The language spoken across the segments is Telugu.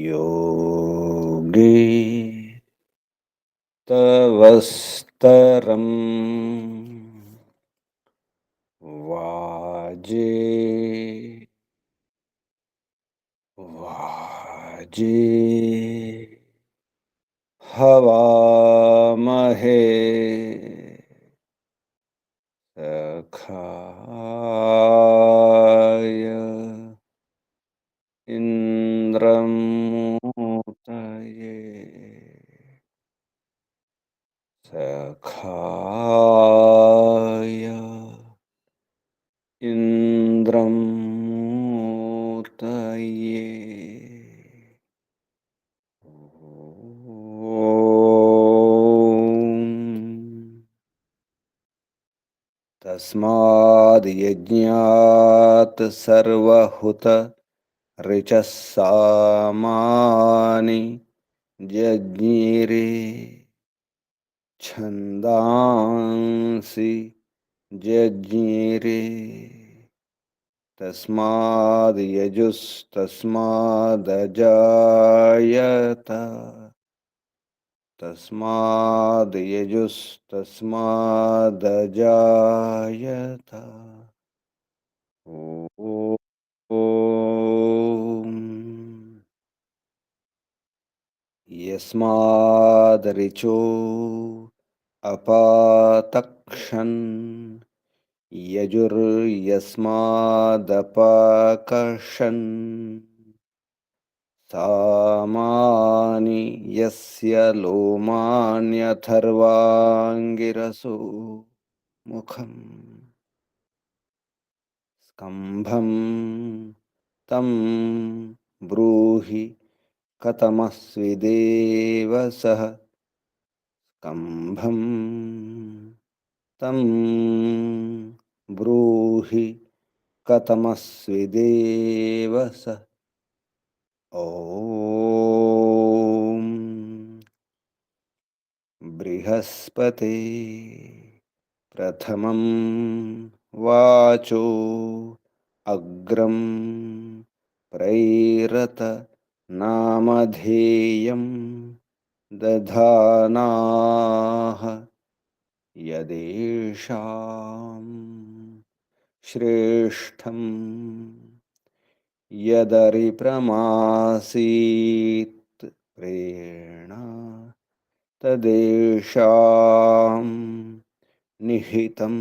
योगे तवस्तरं वाजे वाजे हवामहे सखाय इन्द्रमूर्तये सखाय इन्द्रमूर्तये तस्माद् यज्ञात् सर्वहुत ऋचः सामानि जज्ञिरे छन्दांसि जज्ञिरे तस्माद् यजुस्तस्मादजायत तस्माद् यजुस्तस्मादजायत ॐ यस्मादरिचो अपातक्षन् यजुर्यस्मादपाकर्षन् सामानि यस्य लोमान्यथर्वाङ्गिरसो मुखम् स्कम्भं तं ब्रूहि कथमस्विदेव सः स्कम्भं तं ब्रूहि कथमस्विदेव सः ॐ बृहस्पते प्रथमं वाचो अग्रं प्रैरत नामधेयं दधानाः यदेषां श्रेष्ठं यदरिप्रमासीत् प्रेरणा तदेषां निहितं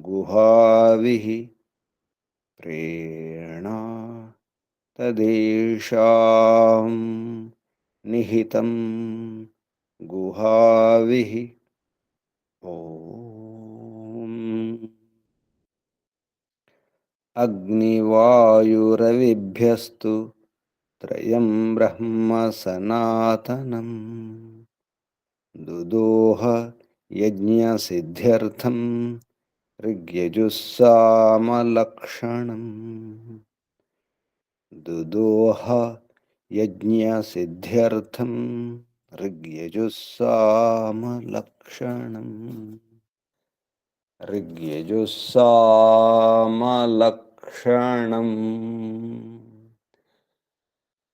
गुहाविः प्रेरणा तदेषां निहितं गुहाविः ॐ अग्निवायुरविभ्यस्तु त्रयं ब्रह्म सनातनम् दुदोह यज्ञसिद्ध्यर्थं ऋग्यजुस्सामलक्षणम् दुदोह यज्ञसिद्ध्यर्थं ऋग्यजुस्सामलक्षणम् ऋग्यजुस्सामलक्षणम्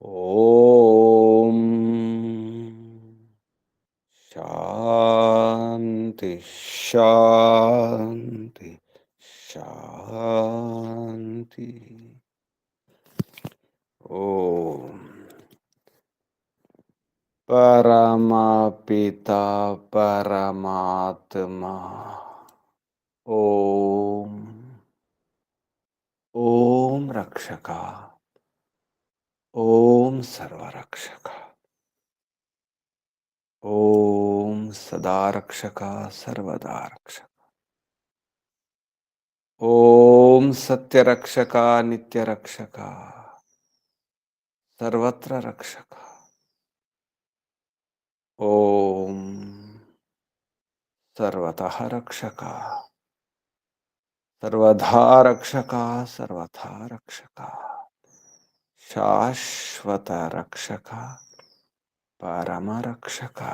ॐ शान्ति शान्ति शान्ति ॐ परमपिता परमात्मा ॐ ॐ रक्षका ॐ सर्वरक्षक ॐ सदा रक्षका सर्वदा रक्षक ॐ सत्यरक्षका नित्यरक्षका सर्वत्र रक्षका ॐ सर्वतः रक्षका सर्वधा रक्षका सर्वथा रक्षका शाश्वत रक्षका परमरक्षका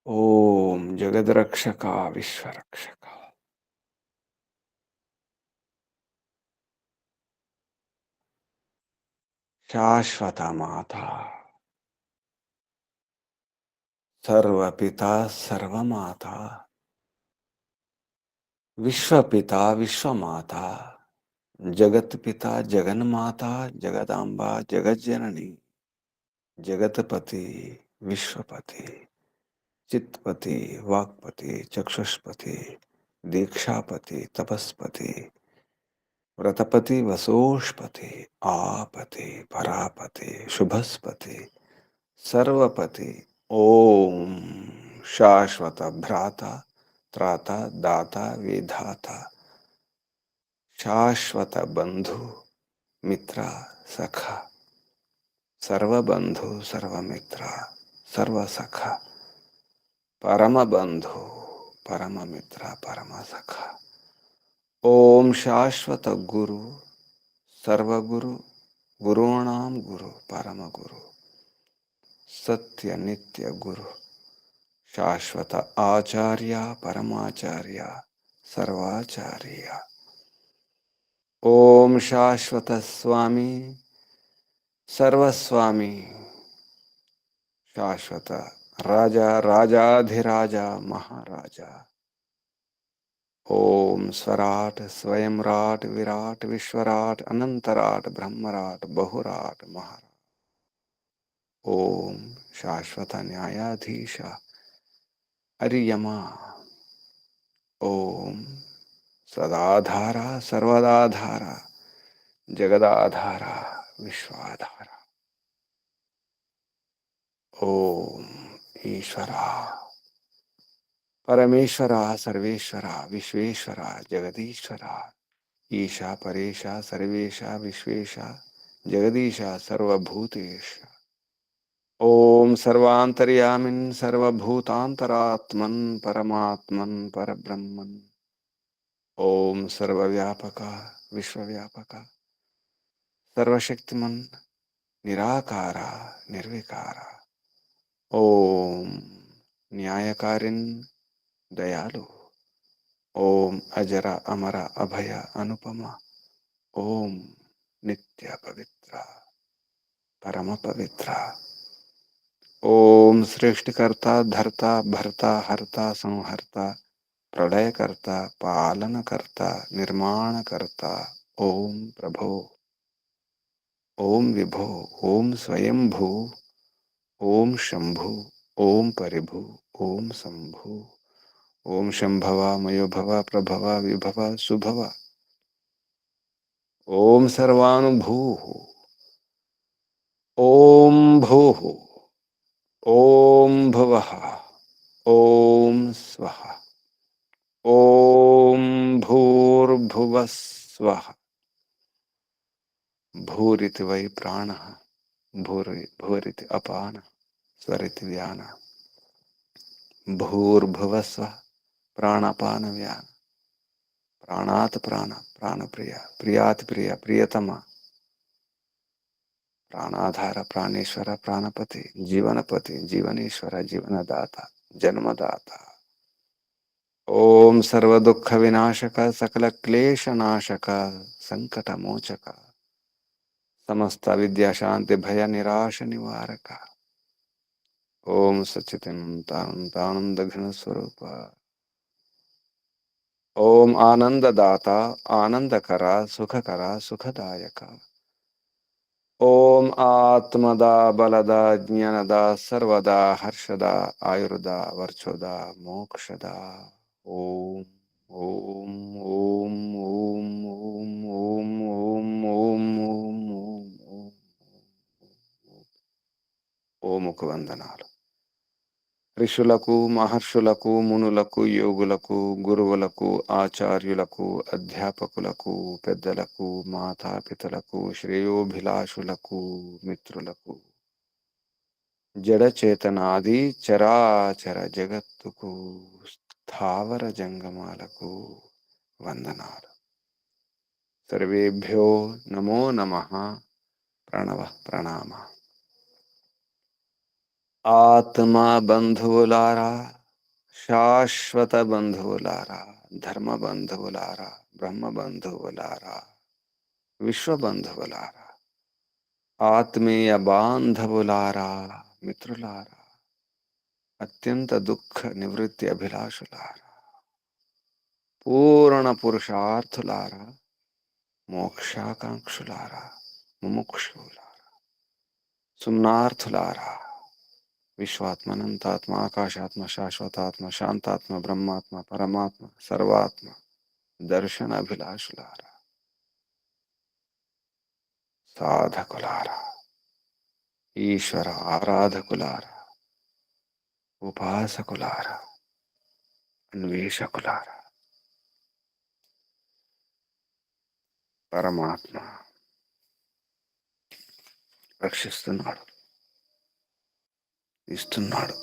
ॐ जगद्रक्षका विश्वरक्षका శాశ్వత మాత, సర్వపిత సర్వమాత, విశ్వపిత విశ్వమాత, జగత్పిత జగన్మాత, జగదాంబ జగజ్జనని, जगतपति, विश्वपति, चित्तपति, वाक्पति, चक्षुष्पति, दीक्षापति, तपस्पति, व्रतपति, वसोष्पति, आपति, परापति, शुभस्पति, सर्वपति, ओम शाश्वत भ्राता, त्राता, दाता, विधाता, शाश्वत बंधु, मित्र, सखा, सर्वबंधु, सर्वमित्र, सर्वसखा, परम बंधु, परम मित्र, परम सखा, ओम शाश्वत गुरु, सर्वगुरु, गुरूणाम गुरु, परम गुरु, सत्य नित्य गुरु, शाश्वत आचार्य, परमाचार्य, सर्वाचार्य, ओम शाश्वत स्वामी, सर्वस्वामी, शाश्वत राजा, राजाधिराजा, महाराजा, ओम स्वराट, स्वयंराट, विराट, विश्वराट, अनंतराट, ब्रह्मराट, बहुराट, महाराट, ओम शाश्वत न्यायाधीश, अरियमा, ओम सदाधारा, सर्वदाधारा, जगदाधारा, विश्वाधारा, ओम ईश्वरा, परमेश्वरा, सर्वेश्वरा, विश्वेश्वरा, जगदीश्वरा, ईशा, परेशा, सर्वेशा, विश्वेशा, जगदीशा, सर्वभूतेश, ओम सर्वांतर्यामिन्, सर्वभूतांतरात्मन्, परमात्मन्, परब्रह्मन्, ओम सर्वव्यापका, विश्वव्यापका, सर्वशक्तिमन्, निराकारा, निर्विकारा, ओम न्यायकारिन्, दयालु, ओम अजरा, अमरा, अभय, अनुपमा, ओम नित्य पवित्र, परम पवित्र, ओम सृष्टिकर्ता, धर्ता, भर्ता, हर्ता, संहर्ता, प्रलयकर्ता, पालनकर्ता, निर्माणकर्ता, ओम प्रभो, ओम विभो, ओम स्वयंभू, ओम शंभु, ओम परिभु, ओम शंभु, ओम शंभवा, मयोभवा, प्रभवा, विभवा, सुभवा, ओम सर्वानुभू, ओम भूः, ओम भुवः, ओम स्वः, ओम भूर्भुवः स्वः, भूरिति वै प्राणः, भूरिति अपानः, स्वरिति व्यानः, भूर्भुवः स्वः, प्राणापान व्यान, प्राणात् प्राण, प्राणप्रिय, प्रियात् प्रिय, प्रियतम, प्राणाधार, प्राणेश्वर, प्राणपति, जीवनपति, जीवनेश्वर, जीवनदाता, जन्मदाता, ओम सर्व दुख विनाशक, सकल क्लेश नाशक, संकट मोचक, समस्त विद्या शांति भय निराश निवारक, ओम सच्चिदानंद घन स्वरूप, ओम आनंददाता, आनंदकरा, सुखकरा, सुखदायक, ओम आत्मदा, बलदा, ज्ञानदा, सर्वदा, हर्षदा, आयुर्दा, वर्चोदा, मोक्षदा, ओम ओम ओम ओम ओम ओम ओम ओम ओम ओम ఓముకు వందనాలు. ఋషులకు, మహర్షులకు, మునులకు, యోగులకు, గురువులకు, ఆచార్యులకు, అధ్యాపకులకు, పెద్దలకు, మాతాపితలకు, శ్రేయోభిలాషులకు, మిత్రులకు, జడచేతనాది చరాచర జగత్తుకు, స్థావర జంగమాలకు వందనాలు. సర్వేభ్యో నమో నమః. ప్రణవ ప్రణామ. ఆత్మ బంధువులారా, శాశ్వత బంధువులారా, ధర్మ బంధువులారా, బ్రహ్మ బంధువులారా, విశ్వ బంధువులారా, ఆత్మీయ బాంధవులారా, మిత్రులారా, అత్యంత దుఃఖ నివృత్తి అభిలాషులారా, పూర్ణ పురుషార్థులారా, మోక్షాకాంక్షులారా, ముముక్షులారా, సున్నార్థులారా, విశ్వాత్మనంతాత్మ ఆకాశాత్మ శాశ్వతాత్మ శాంతాత్మ బ్రహ్మాత్మ పరమాత్మ సర్వాత్మ దర్శన అభిలాషులారా, సాధకులారా, ఈశ్వర ఆరాధకులారా, ఉపాసకులారా, అన్వేషకులారా, పరమాత్మ రక్షిస్తున్నాడు, ఇస్తున్నాడు.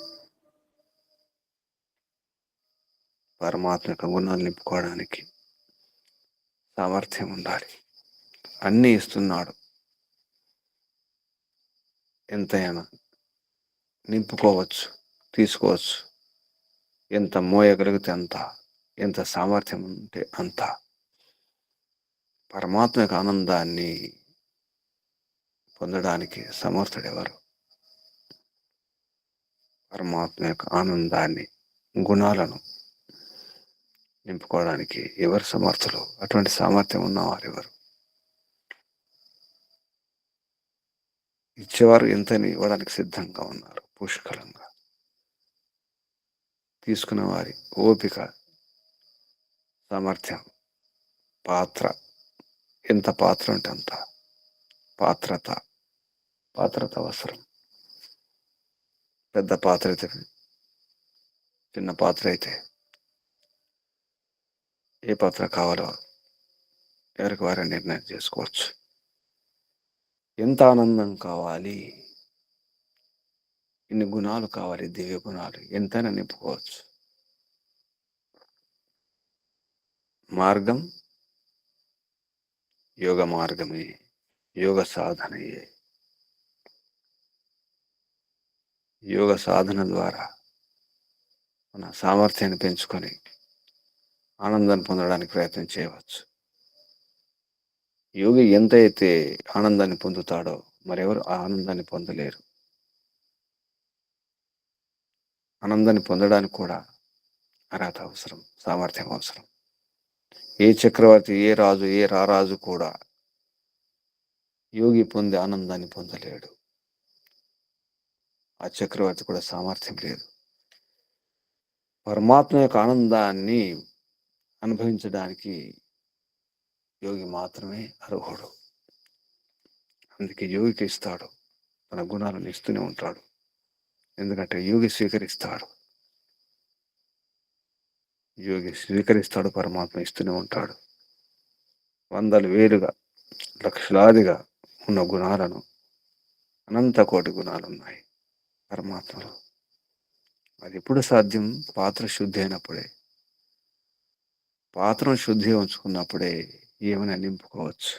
పరమాత్మ యొక్క గుణాలు నింపుకోవడానికి సామర్థ్యం ఉండాలి. అన్నీ ఇస్తున్నాడు. ఎంతైనా నింపుకోవచ్చు, తీసుకోవచ్చు. ఎంత మోయగలిగితే అంత, ఎంత సామర్థ్యం ఉంటే అంత. పరమాత్మ యొక్క ఆనందాన్ని పొందడానికి సమర్థుడెవరు? పరమాత్మ యొక్క ఆనందాన్ని, గుణాలను నింపుకోవడానికి ఎవరు సమర్థులు? అటువంటి సామర్థ్యం ఉన్నవారు ఎవరు? ఇచ్చేవారు ఎంతని ఇవ్వడానికి సిద్ధంగా ఉన్నారు, పుష్కలంగా. తీసుకున్న వారి ఓపిక, సామర్థ్యం, పాత్ర, ఎంత పాత్ర ఉంటే అంత. పాత్రత అవసరం. పెద్ద పాత్ర అయితే, చిన్న పాత్ర అయితే, ఏ పాత్ర కావాలో ఎవరికి వారే నిర్ణయం చేసుకోవచ్చు. ఎంత ఆనందం కావాలి, ఇన్ని గుణాలు కావాలి, దివ్య గుణాలు ఎంతైనా నింపుకోవచ్చు. మార్గం యోగ మార్గమే, యోగ సాధనయే. యోగ సాధన ద్వారా మన సామర్థ్యాన్ని పెంచుకొని ఆనందాన్ని పొందడానికి ప్రయత్నం చేయవచ్చు. యోగి ఎంతైతే ఆనందాన్ని పొందుతాడో మరెవరు ఆ ఆనందాన్ని పొందలేరు. ఆనందాన్ని పొందడానికి కూడా అర్హత అవసరం, సామర్థ్యం అవసరం. ఏ చక్రవర్తి, ఏ రాజు, ఏ రారాజు కూడా యోగి పొందే ఆనందాన్ని పొందలేడు. ఆ చక్రవర్తి కూడా సామర్థ్యం లేదు. పరమాత్మ యొక్క ఆనందాన్ని అనుభవించడానికి యోగి మాత్రమే అర్హుడు. అందుకే యోగికి ఇస్తాడు, తన గుణాలను ఇస్తూనే ఉంటాడు. ఎందుకంటే యోగి స్వీకరిస్తాడు, పరమాత్మ ఇస్తూనే ఉంటాడు. వందలు వేలుగా, లక్షలాదిగా ఉన్న గుణాలను, అనంత కోటి గుణాలు ఉన్నాయి పరమాత్మలో. అది ఎప్పుడు సాధ్యం? పాత్ర శుద్ధి అయినప్పుడే. పాత్రను శుద్ధి ఉంచుకున్నప్పుడే ఏమైనా నింపుకోవచ్చు.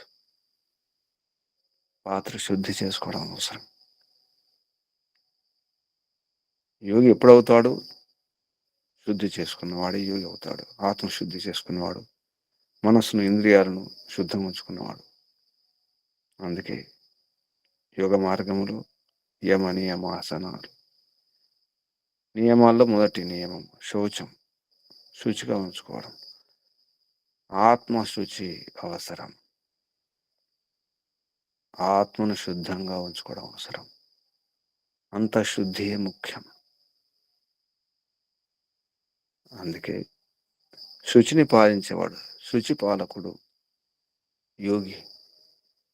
పాత్ర శుద్ధి చేసుకోవడం అవసరం. యోగి ఎప్పుడవుతాడు? శుద్ధి చేసుకున్నవాడే యోగి అవుతాడు. ఆత్మ శుద్ధి చేసుకున్నవాడు, మనస్సును, ఇంద్రియాలను శుద్ధం ఉంచుకున్నవాడు. అందుకే యోగ మార్గములు యమ నియమ ఆసనాలు. నియమాల్లో మొదటి నియమం శౌచం, శుచిగా ఉంచుకోవడం. ఆత్మశుచి అవసరం. ఆత్మను శుద్ధంగా ఉంచుకోవడం అవసరం. అంతఃశుద్ధియే ముఖ్యం. అందుకే శుచిని పాలించేవాడు, శుచి పాలకుడు యోగి.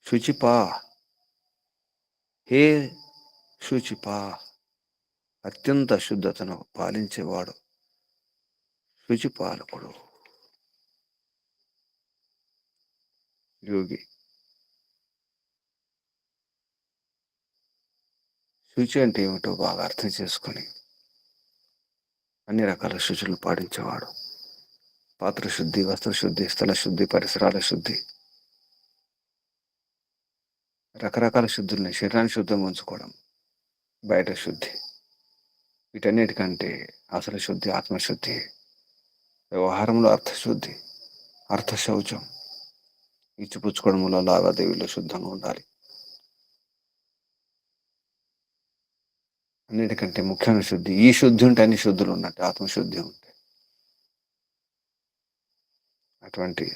శుచిపా, హే శుచిపా, అత్యంత శుద్ధతను పాలించేవాడు శుచిపాలకుడు యోగి. శుచి అంటే ఏమిటో బాగా అర్థం చేసుకొని అన్ని రకాల శుచులను పాటించేవాడు. పాత్ర శుద్ధి, వస్త్ర శుద్ధి, స్థల శుద్ధి, పరిసరాల శుద్ధి, రకరకాల శుద్ధుల్ని, శరీరాన్ని శుద్ధంగా ఉంచుకోవడం, బయట శుద్ధి. వీటన్నిటికంటే అసలు శుద్ధి ఆత్మశుద్ధి. వ్యవహారంలో అర్థశుద్ధి, అర్థశౌచం. ఇచ్చిపుచ్చుకోవడంలో, లావాదేవీలో శుద్ధంగా ఉండాలి. అన్నిటికంటే ముఖ్యమైన శుద్ధి. ఈ శుద్ధి ఉంటే అన్ని శుద్ధులు ఉన్నట్టు, ఆత్మశుద్ధి ఉంటే. అటువంటి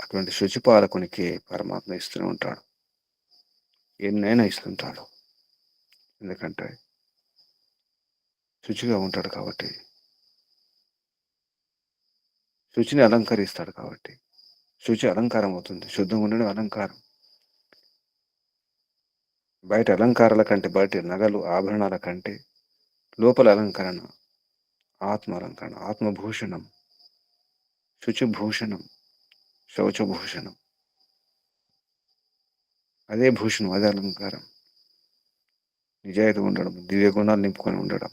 అటువంటి శుచిపాలకునికి పరమాత్మ ఇస్తూనే ఉంటాడు, ఎన్నైనా ఇస్తుంటాడు. ఎందుకంటే శుచిగా ఉంటాడు కాబట్టి, శుచిని అలంకరిస్తాడు కాబట్టి. శుచి అలంకారం అవుతుంది, శుద్ధంగా ఉండడం అలంకారం. బయట అలంకారాల కంటే, బయట నగలు ఆభరణాల కంటే లోపల అలంకరణ ఆత్మ అలంకరణ, ఆత్మభూషణం, శుచిభూషణం, శౌచభూషణం. అదే భూషణం, అదే అలంకారం. నిజాయితీ ఉండడం, దివ్య గుణాలు నింపుకొని ఉండడం.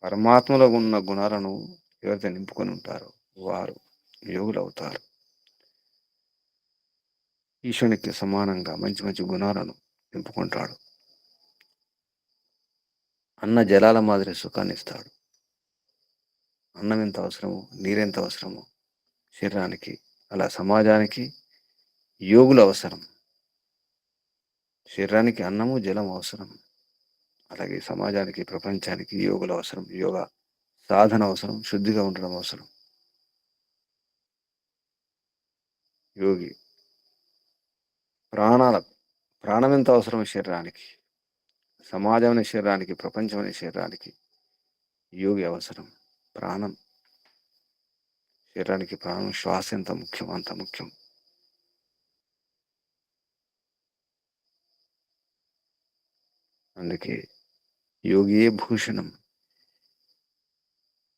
పరమాత్మలో ఉన్న గుణాలను ఎవరైతే నింపుకొని ఉంటారో వారు యోగులు అవుతారు. ఈశ్వరునికి సమానంగా మంచి మంచి గుణాలను నింపుకుంటాడు. అన్న జలాల మాదిరి సుఖాన్ని ఇస్తాడు. అన్నం ఎంత అవసరమో, నీరెంత అవసరమో శరీరానికి, అలా సమాజానికి యోగులు అవసరం. శరీరానికి అన్నము జలం అవసరం, అలాగే సమాజానికి, ప్రపంచానికి యోగులు అవసరం. యోగా సాధన అవసరం, శుద్ధిగా ఉండడం అవసరం. యోగి ప్రాణం ఎంత అవసరం శరీరానికి, సమాజం అనే శరీరానికి, ప్రపంచం అనే శరీరానికి యోగి అవసరం. ప్రాణం, శరీరానికి ప్రాణం, శ్వాస ఎంత ముఖ్యం అంత ముఖ్యం. అందుకే యోగియే భూషణం,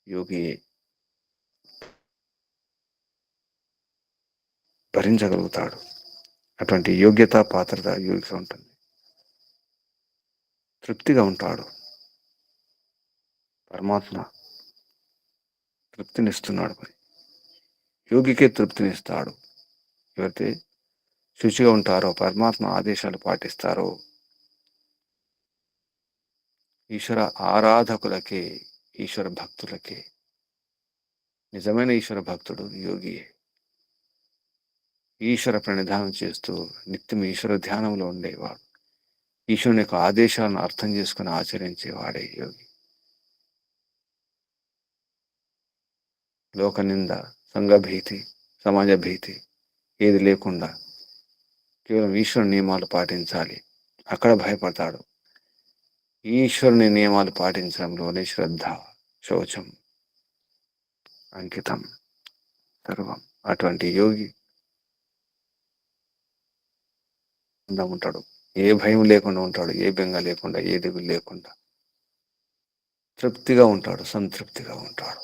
యోగియే భరించగలుగుతాడు. అటువంటి యోగ్యత, పాత్రత యోగికి ఉంటుంది. తృప్తిగా ఉంటాడు. పరమాత్మ తృప్తినిస్తున్నాడు. మరి యోగికే తృప్తినిస్తాడు. ఎవరైతే శుచిగా ఉంటారో, పరమాత్మ ఆదేశాలు పాటిస్తారో, ఈశ్వర ఆరాధకులకే, ఈశ్వర భక్తులకే. నిజమైన ఈశ్వర భక్తుడు యోగియే. ఈశ్వర ప్రణిధానం చేస్తూ నిత్యం ఈశ్వర ధ్యానంలో ఉండేవాడు, ఈశ్వరుని యొక్క ఆదేశాలను అర్థం చేసుకుని ఆచరించేవాడే యోగి. లోకనింద, సంఘభీతి, సమాజ భీతి ఏది లేకుండా కేవలం ఈశ్వరుని నియమాలు పాటించాలి, అక్కడ భయపడతాడు. ఈశ్వరుని నియమాలు పాటించడంలోనే శ్రద్ధ, శౌచం, అంకితం, సర్వం. అటువంటి యోగి ఉంటాడు, ఏ భయం లేకుండా ఉంటాడు, ఏ బెంగ లేకుండా, ఏ దిగులు లేకుండా తృప్తిగా ఉంటాడు, సంతృప్తిగా ఉంటాడు.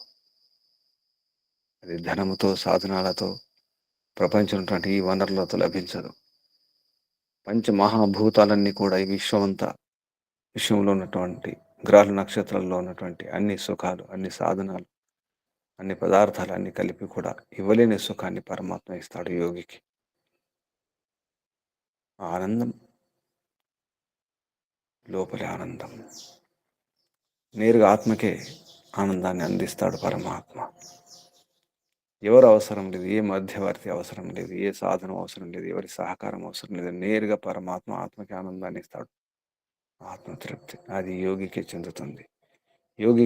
అది ధనముతో, సాధనాలతో, ప్రపంచంలో ఈ వనరులతో లభించదు. పంచమహాభూతాలన్నీ కూడా ఈ విశ్వంలో ఉన్నటువంటి గ్రహాల, నక్షత్రాల్లో ఉన్నటువంటి అన్ని సుఖాలు, అన్ని సాధనాలు, అన్ని పదార్థాలు అన్ని కలిపి కూడా ఇవ్వలేని సుఖాన్ని పరమాత్మ ఇస్తాడు యోగికి. ఆనందం, లోపలి ఆనందం, నేరుగా ఆత్మకే ఆనందాన్ని అందిస్తాడు పరమాత్మ. ఎవరు అవసరం లేదు, ఏ మధ్యవర్తి అవసరం లేదు, ఏ సాధనం అవసరం లేదు, ఎవరి సహకారం అవసరం లేదు. నేరుగా పరమాత్మ ఆత్మకి ఆనందాన్ని ఇస్తాడు. ఆత్మతృప్తి అది యోగికి చెందుతుంది. యోగి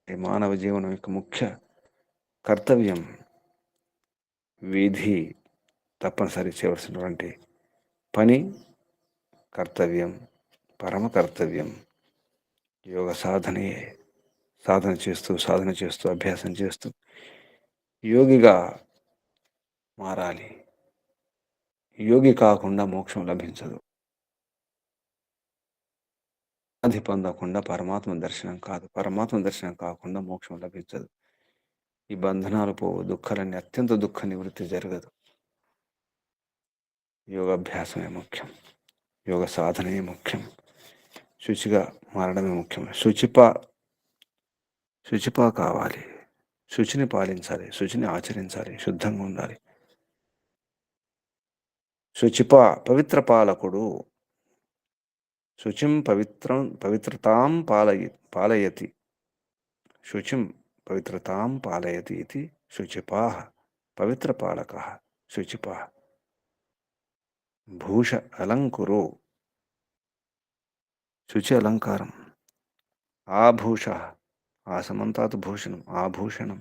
మానవ జీవనం యొక్క ముఖ్య కర్తవ్యం, విధి, తప్పనిసరి చేయవలసినటువంటి పని, కర్తవ్యం, పరమ కర్తవ్యం యోగ సాధనయే. సాధన చేస్తూ అభ్యాసం చేస్తూ యోగిగా మారాలి. యోగి కాకుండా మోక్షం లభించదు. అది పొందకుండా పరమాత్మ దర్శనం కాదు, పరమాత్మ దర్శనం కాకుండా మోక్షం లభించదు. ఈ బంధనాలు పోవు, దుఃఖాలన్నీ, అత్యంత దుఃఖ నివృత్తి జరగదు. యోగాభ్యాసమే ముఖ్యం, యోగ సాధనే ముఖ్యం, శుచిగా మారడమే ముఖ్యం. శుచిపా కావాలి, శుచిని పాలించాలి, శుచిని ఆచరించాలి, శుద్ధంగా ఉండాలి. పవిత్ర పాలకుడు. శుచిం పవిత్రతాం పాలయతి, శుచిం పవిత్రతాం పాలయతి ఇది శుచిపాః పవిత్రపాలకः శుచిపాః. భూష అలంకురో, శుచి అలంకారం. ఆభూష, ఆసమంతాత్ భూషణం, ఆభూషణం.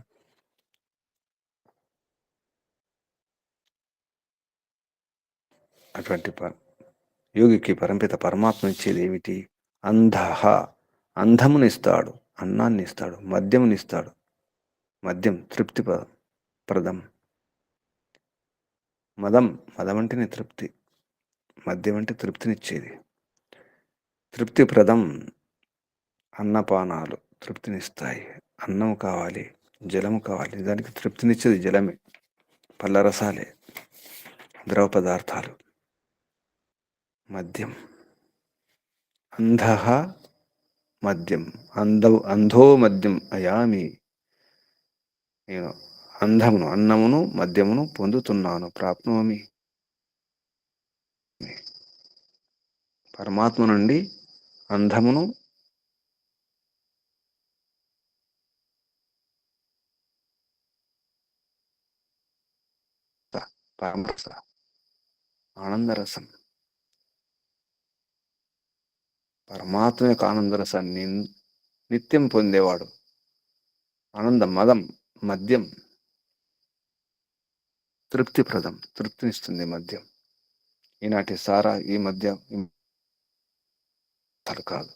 అటువంటి యోగికి పరంపిత పరమాత్మ ఇచ్చేది ఏమిటి? అంధహ, అంధమునిస్తాడు, అన్నాన్ని ఇస్తాడు, మద్యమునిస్తాడు. మద్యం తృప్తి ప్రదం. మదం, మదం అంటేనే తృప్తి, మద్యం అంటే తృప్తినిచ్చేది. తృప్తిప్రదం, అన్నపానాలు తృప్తినిస్తాయి. అన్నం కావాలి, జలము కావాలి, దానికి తృప్తినిచ్చేది జలమే, పళ్ళరసాలే, ద్రవ పదార్థాలు. మద్యం. అంధః మద్యం, అంధో మద్యం అయామి. నేను అంధమును, అన్నమును మద్యమును పొందుతున్నాను, ప్రాప్నోమి. పరమాత్మ నుండి అంధమును పరమరస, ఆనందరసం. పరమాత్మ యొక్క ఆనందరసాన్ని నిత్యం పొందేవాడు. ఆనందం, మదం, మద్యం తృప్తిప్రదం, తృప్తినిస్తుంది మద్యం. ఈనాటి సారా, ఈ మద్యం కాదు,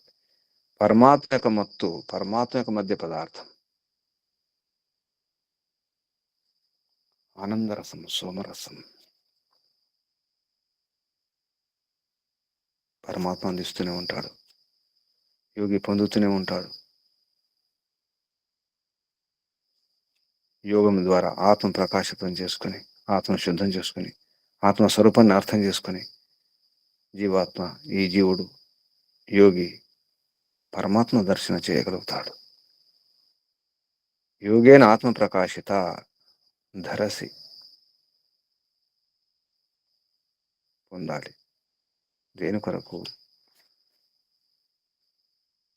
పరమాత్మ యొక్క మత్తు, పరమాత్మ యొక్క మధ్య పదార్థం. ఆనందరసం, సోమరసం. పరమాత్మ అందిస్తూనే ఉంటాడు, యోగి పొందుతూనే ఉంటాడు. యోగం ద్వారా ఆత్మ ప్రకాశితం చేసుకుని, ఆత్మ శుద్ధం చేసుకుని, ఆత్మస్వరూపాన్ని అర్థం చేసుకుని, జీవాత్మ, ఈ జీవుడు, యోగి పరమాత్మ దర్శన చేయగలుగుతాడు. యోగేన ఆత్మ ప్రకాశిత ధరసి పొందాలి. దేని కొరకు?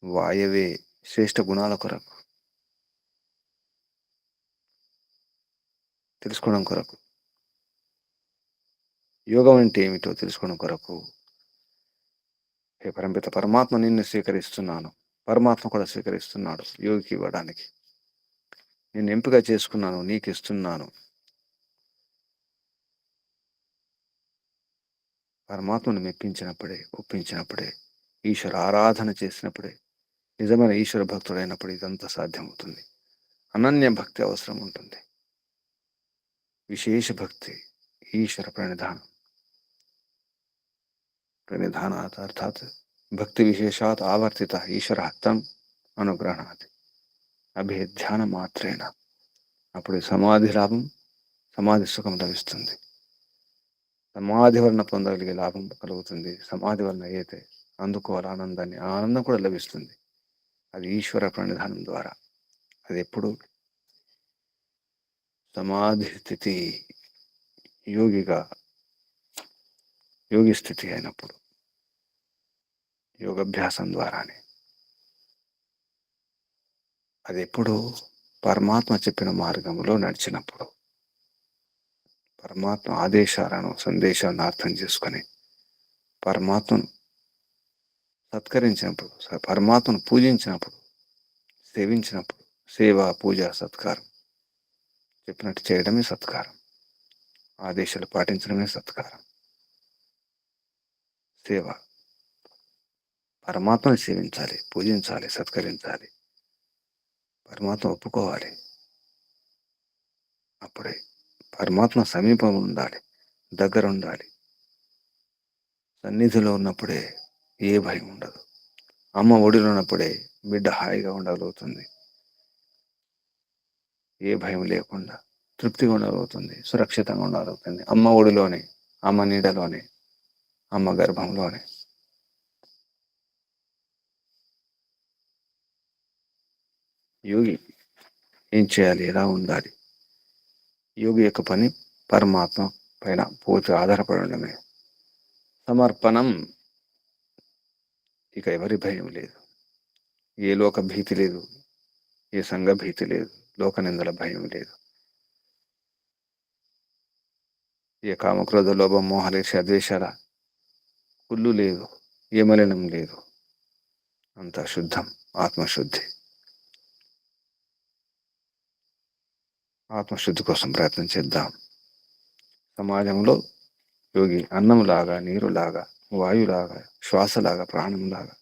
వాయవే, శ్రేష్ఠ గుణాల కొరకు, తెలుసుకోవడం కొరకు. యోగం అంటే ఏమిటో తెలుసుకోవడం కొరకు. హే పరంపిత పరమాత్మ, నిన్ను స్వీకరిస్తున్నాను, పరమాత్మ కూడా స్వీకరిస్తున్నాడు యోగికి ఇవ్వడానికి. నేను ఎంపిక చేసుకున్నాను, నీకు ఇస్తున్నాను. పరమాత్మను మెప్పించినప్పుడే, ఒప్పించినప్పుడే, ఈశ్వర ఆరాధన చేసినప్పుడే, నిజమైన ఈశ్వర భక్తుడైనప్పుడు ఇదంతా సాధ్యమవుతుంది. అనన్య భక్తి అవసరం ఉంటుంది, విశేష భక్తి, ఈశ్వర ప్రణిధానం. ప్రణిధానాత్ అర్థాత్ భక్తి విశేషాత్ ఆవర్తిత ఈశ్వర తం అనుగ్రహణాత్ అభేధ్యాన మాత్రేణ. అప్పుడు సమాధి లాభం, సమాధి సుఖం లభిస్తుంది. సమాధి వలన పొందగలిగే లాభం కలుగుతుంది. సమాధి వలన అయితే అందుకోవాలి ఆనందాన్ని, ఆనందం కూడా లభిస్తుంది. అది ఈశ్వర ప్రణిధానం ద్వారా. అది ఎప్పుడు? సమాధి స్థితి, యోగిగా, యోగి స్థితి అయినప్పుడు, యోగాభ్యాసం ద్వారానే. అది ఎప్పుడు? పరమాత్మ చెప్పిన మార్గంలో నడిచినప్పుడు, పరమాత్మ ఆదేశాలను, సందేశాలను అర్థం చేసుకొని, పరమాత్మను సత్కరించినప్పుడు, పరమాత్మను పూజించినప్పుడు, సేవించినప్పుడు. సేవ, పూజ, సత్కారం. చెప్పినట్టు చేయడమే సత్కారం, ఆదేశాలు పాటించడమే సత్కారం. సేవ, పరమాత్మని సేవించాలి, పూజించాలి, సత్కరించాలి, పరమాత్మ ఒప్పుకోవాలి. అప్పుడే పరమాత్మ సమీపం ఉండాలి, దగ్గర ఉండాలి. సన్నిధిలో ఉన్నప్పుడే ఏ భయం ఉండదు. అమ్మ ఒడిలో ఉన్నప్పుడే బిడ్డ హాయిగా ఉండగలుగుతుంది, ఏ భయం లేకుండా తృప్తిగా ఉండగలుగుతుంది, సురక్షితంగా ఉండగలుగుతుంది. అమ్మ ఒడిలోనే, అమ్మ నీడలోనే, అమ్మ గర్భంలోనే. యోగి ఏం చేయాలి, ఎలా ఉండాలి? యోగి యొక్క పని పరమాత్మ పైన పూర్తిగా ఆధారపడి ఉండడమే. సమర్పణం. ఇక ఎవరి భయం లేదు, ఏ లోక భీతి లేదు, ఏ సంఘ భీతి లేదు, లోక నిందల భయం లేదు, ఏ కామక్రోధ లోభ మోహాలేష ద్వేషాల కుళ్ళు లేదు, ఏ మలినం లేదు, అంత శుద్ధం, ఆత్మశుద్ధి. ఆత్మశుద్ధి కోసం ప్రయత్నం చేద్దాం. సమాజంలో యోగి అన్నంలాగా, నీరులాగా, వాయులాగా, శ్వాసలాగా, ప్రాణంలాగా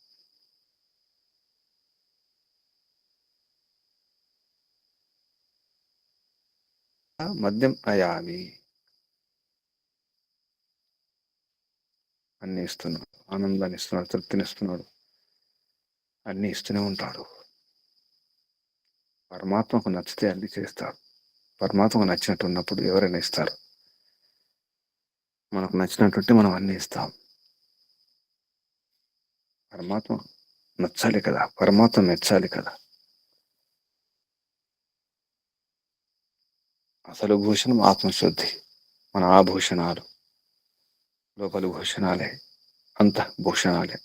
మద్యం అయామి, అన్ని ఇస్తున్నాడు, ఆనందాన్ని ఇస్తున్నాడు, తృప్తినిస్తున్నాడు, అన్ని ఇస్తూనే ఉంటాడు. పరమాత్మకు నచ్చితే అన్ని చేస్తాడు. పరమాత్మకు నచ్చినట్టు ఉన్నప్పుడు ఎవరైనా ఇస్తారు. మనకు నచ్చినట్టుంటే మనం అన్ని ఇస్తాం. పరమాత్మ నచ్చాలి కదా, పరమాత్మ మెచ్చాలి కదా. అసలు భూషణం ఆత్మశుద్ధి. మన ఆభూషణాలు లోపలి భూషణాలే, అంతఃభూషణాలే,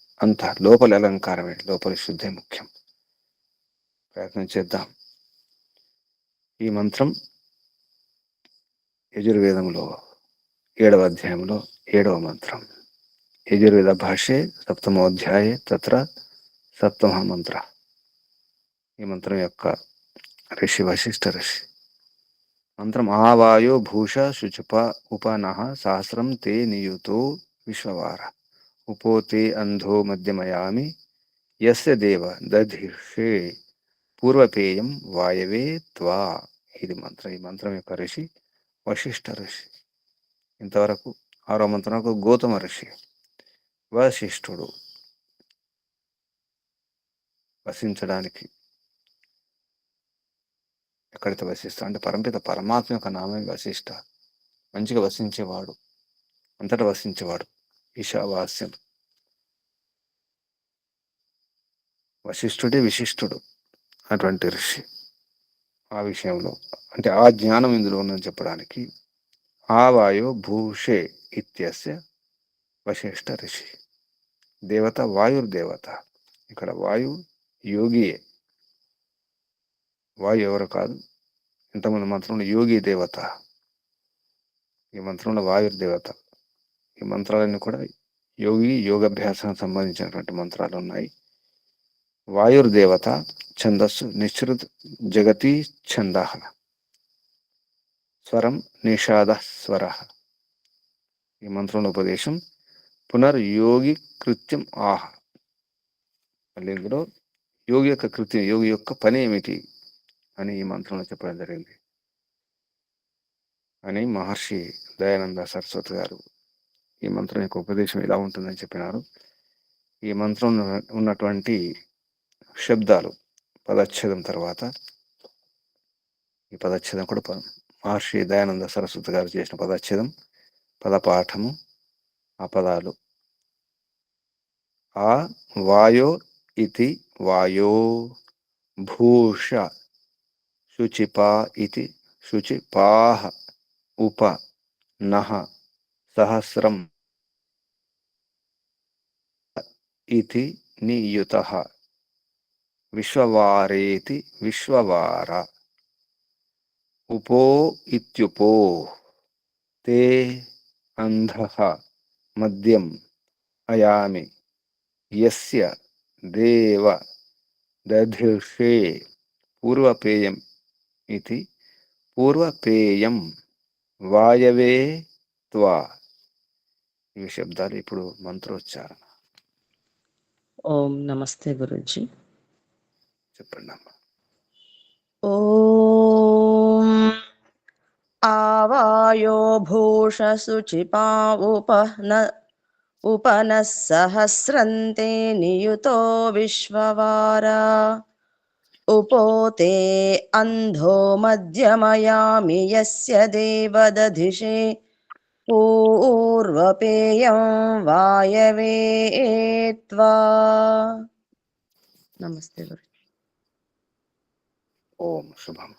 లోపలి అలంకారమే, లోపలి శుద్ధే ముఖ్యం. ప్రయత్నం చేద్దాం. ఈ మంత్రం యజుర్వేదంలో 7వ అధ్యాయంలో 7వ మంత్రం. యజుర్వేద భాష్యే 7మోऽధ్యాయే తత్ర 7మః మంత్ర. ఈ మంత్రం యొక్క ఋషి వశిష్ఠ ఋషి. మంత్రం ఆవాయో భూష శుచుప ఉపనః సహస్రం తే నియుతో విశ్వవార ఉపోతే అంధో మధ్యమయామి యస్య దేవ దధిర్షే పూర్వపేయం వాయవే త్వా. ఇది మంత్రం. ఈ మంత్రం యొక్క ఋషి వశిష్ఠ ఋషి. ఇంతవరకు 6వ మంత్రంకు గౌతమ ఋషి. వశిష్ఠుడు వసించడానికి ఎక్కడితో వశిష్ఠ అంటే పరంపిత పరమాత్మ యొక్క నామే వశిష్ఠ. మంచిగా వసించేవాడు, అంతటా వసించేవాడు, ఈశావాస్యం. వశిష్ఠుడే విశిష్టుడు అటువంటి ఋషి. ఆ విషయంలో అంటే ఆ జ్ఞానం ఇందులో ఉందని చెప్పడానికి ఆవాయో భూషే ఇత్యస్య వశిష్ఠ ఋషి. దేవత వాయుర్దేవత. ఇక్కడ వాయు యోగియే. వాయు ఎవరు కాదు, ఇంతకుముందు మంత్రంలో యోగి దేవత, ఈ మంత్రంలో వాయుర్దేవత. ఈ మంత్రాలన్నీ కూడా యోగి యోగాభ్యాసానికి సంబంధించినటువంటి మంత్రాలు ఉన్నాయి. వాయుర్దేవత ఛందస్సు నిశ్రుత్ జగతి ఛంద, స్వరం నిషాద స్వర. ఈ మంత్రంలో ఉపదేశం పునర్యోగి కృత్యం ఆహ. మళ్ళీ ఇందులో యోగి యొక్క కృత్యం, యోగి యొక్క పని ఏమిటి అని ఈ మంత్రంలో చెప్పడం జరిగింది అని మహర్షి దయానంద సరస్వతి గారు ఈ మంత్రం యొక్క ఉపదేశం ఎలా ఉంటుందని చెప్పినారు. ఈ మంత్రంలో ఉన్నటువంటి శబ్దాలు పదచ్ఛేదం తర్వాత, ఈ పదచ్ఛేదం కూడా మహర్షి దయానంద సరస్వతి గారు చేసిన పదచ్ఛేదం, పదపాఠము, ఆ పదాలు ఆ వాయో ఇతి వాయో, భూష శుచిపా ఇతి శుచిపాః, ఉప నః సహస్రం ఇతి నియుతః, విశ్వవారేతి విశ్వవార, ఉపో ఇత్యుపో, తే అంధః మద్యం అయామి యస్య దేవ దధిర్షే పూర్వపేయం ఇతి పూర్వపేయం వాయవే త్వా. ఇవి శబ్దాలు. ఇప్పుడు మంత్రోచ్చారణ. ఓం నమస్తే గురుజీ. చెప్పండి అమ్మా. ఓం ఆవాయో భూష శుచిపా ఉపనః సహస్రంతే నియుతో విశ్వవార ఉపోతే అంధో మధ్యమయామి యస్య దేవ దధిషే పూర్వపేయం వాయవే త్వా. నమస్తే గురు. ఓం శుభం.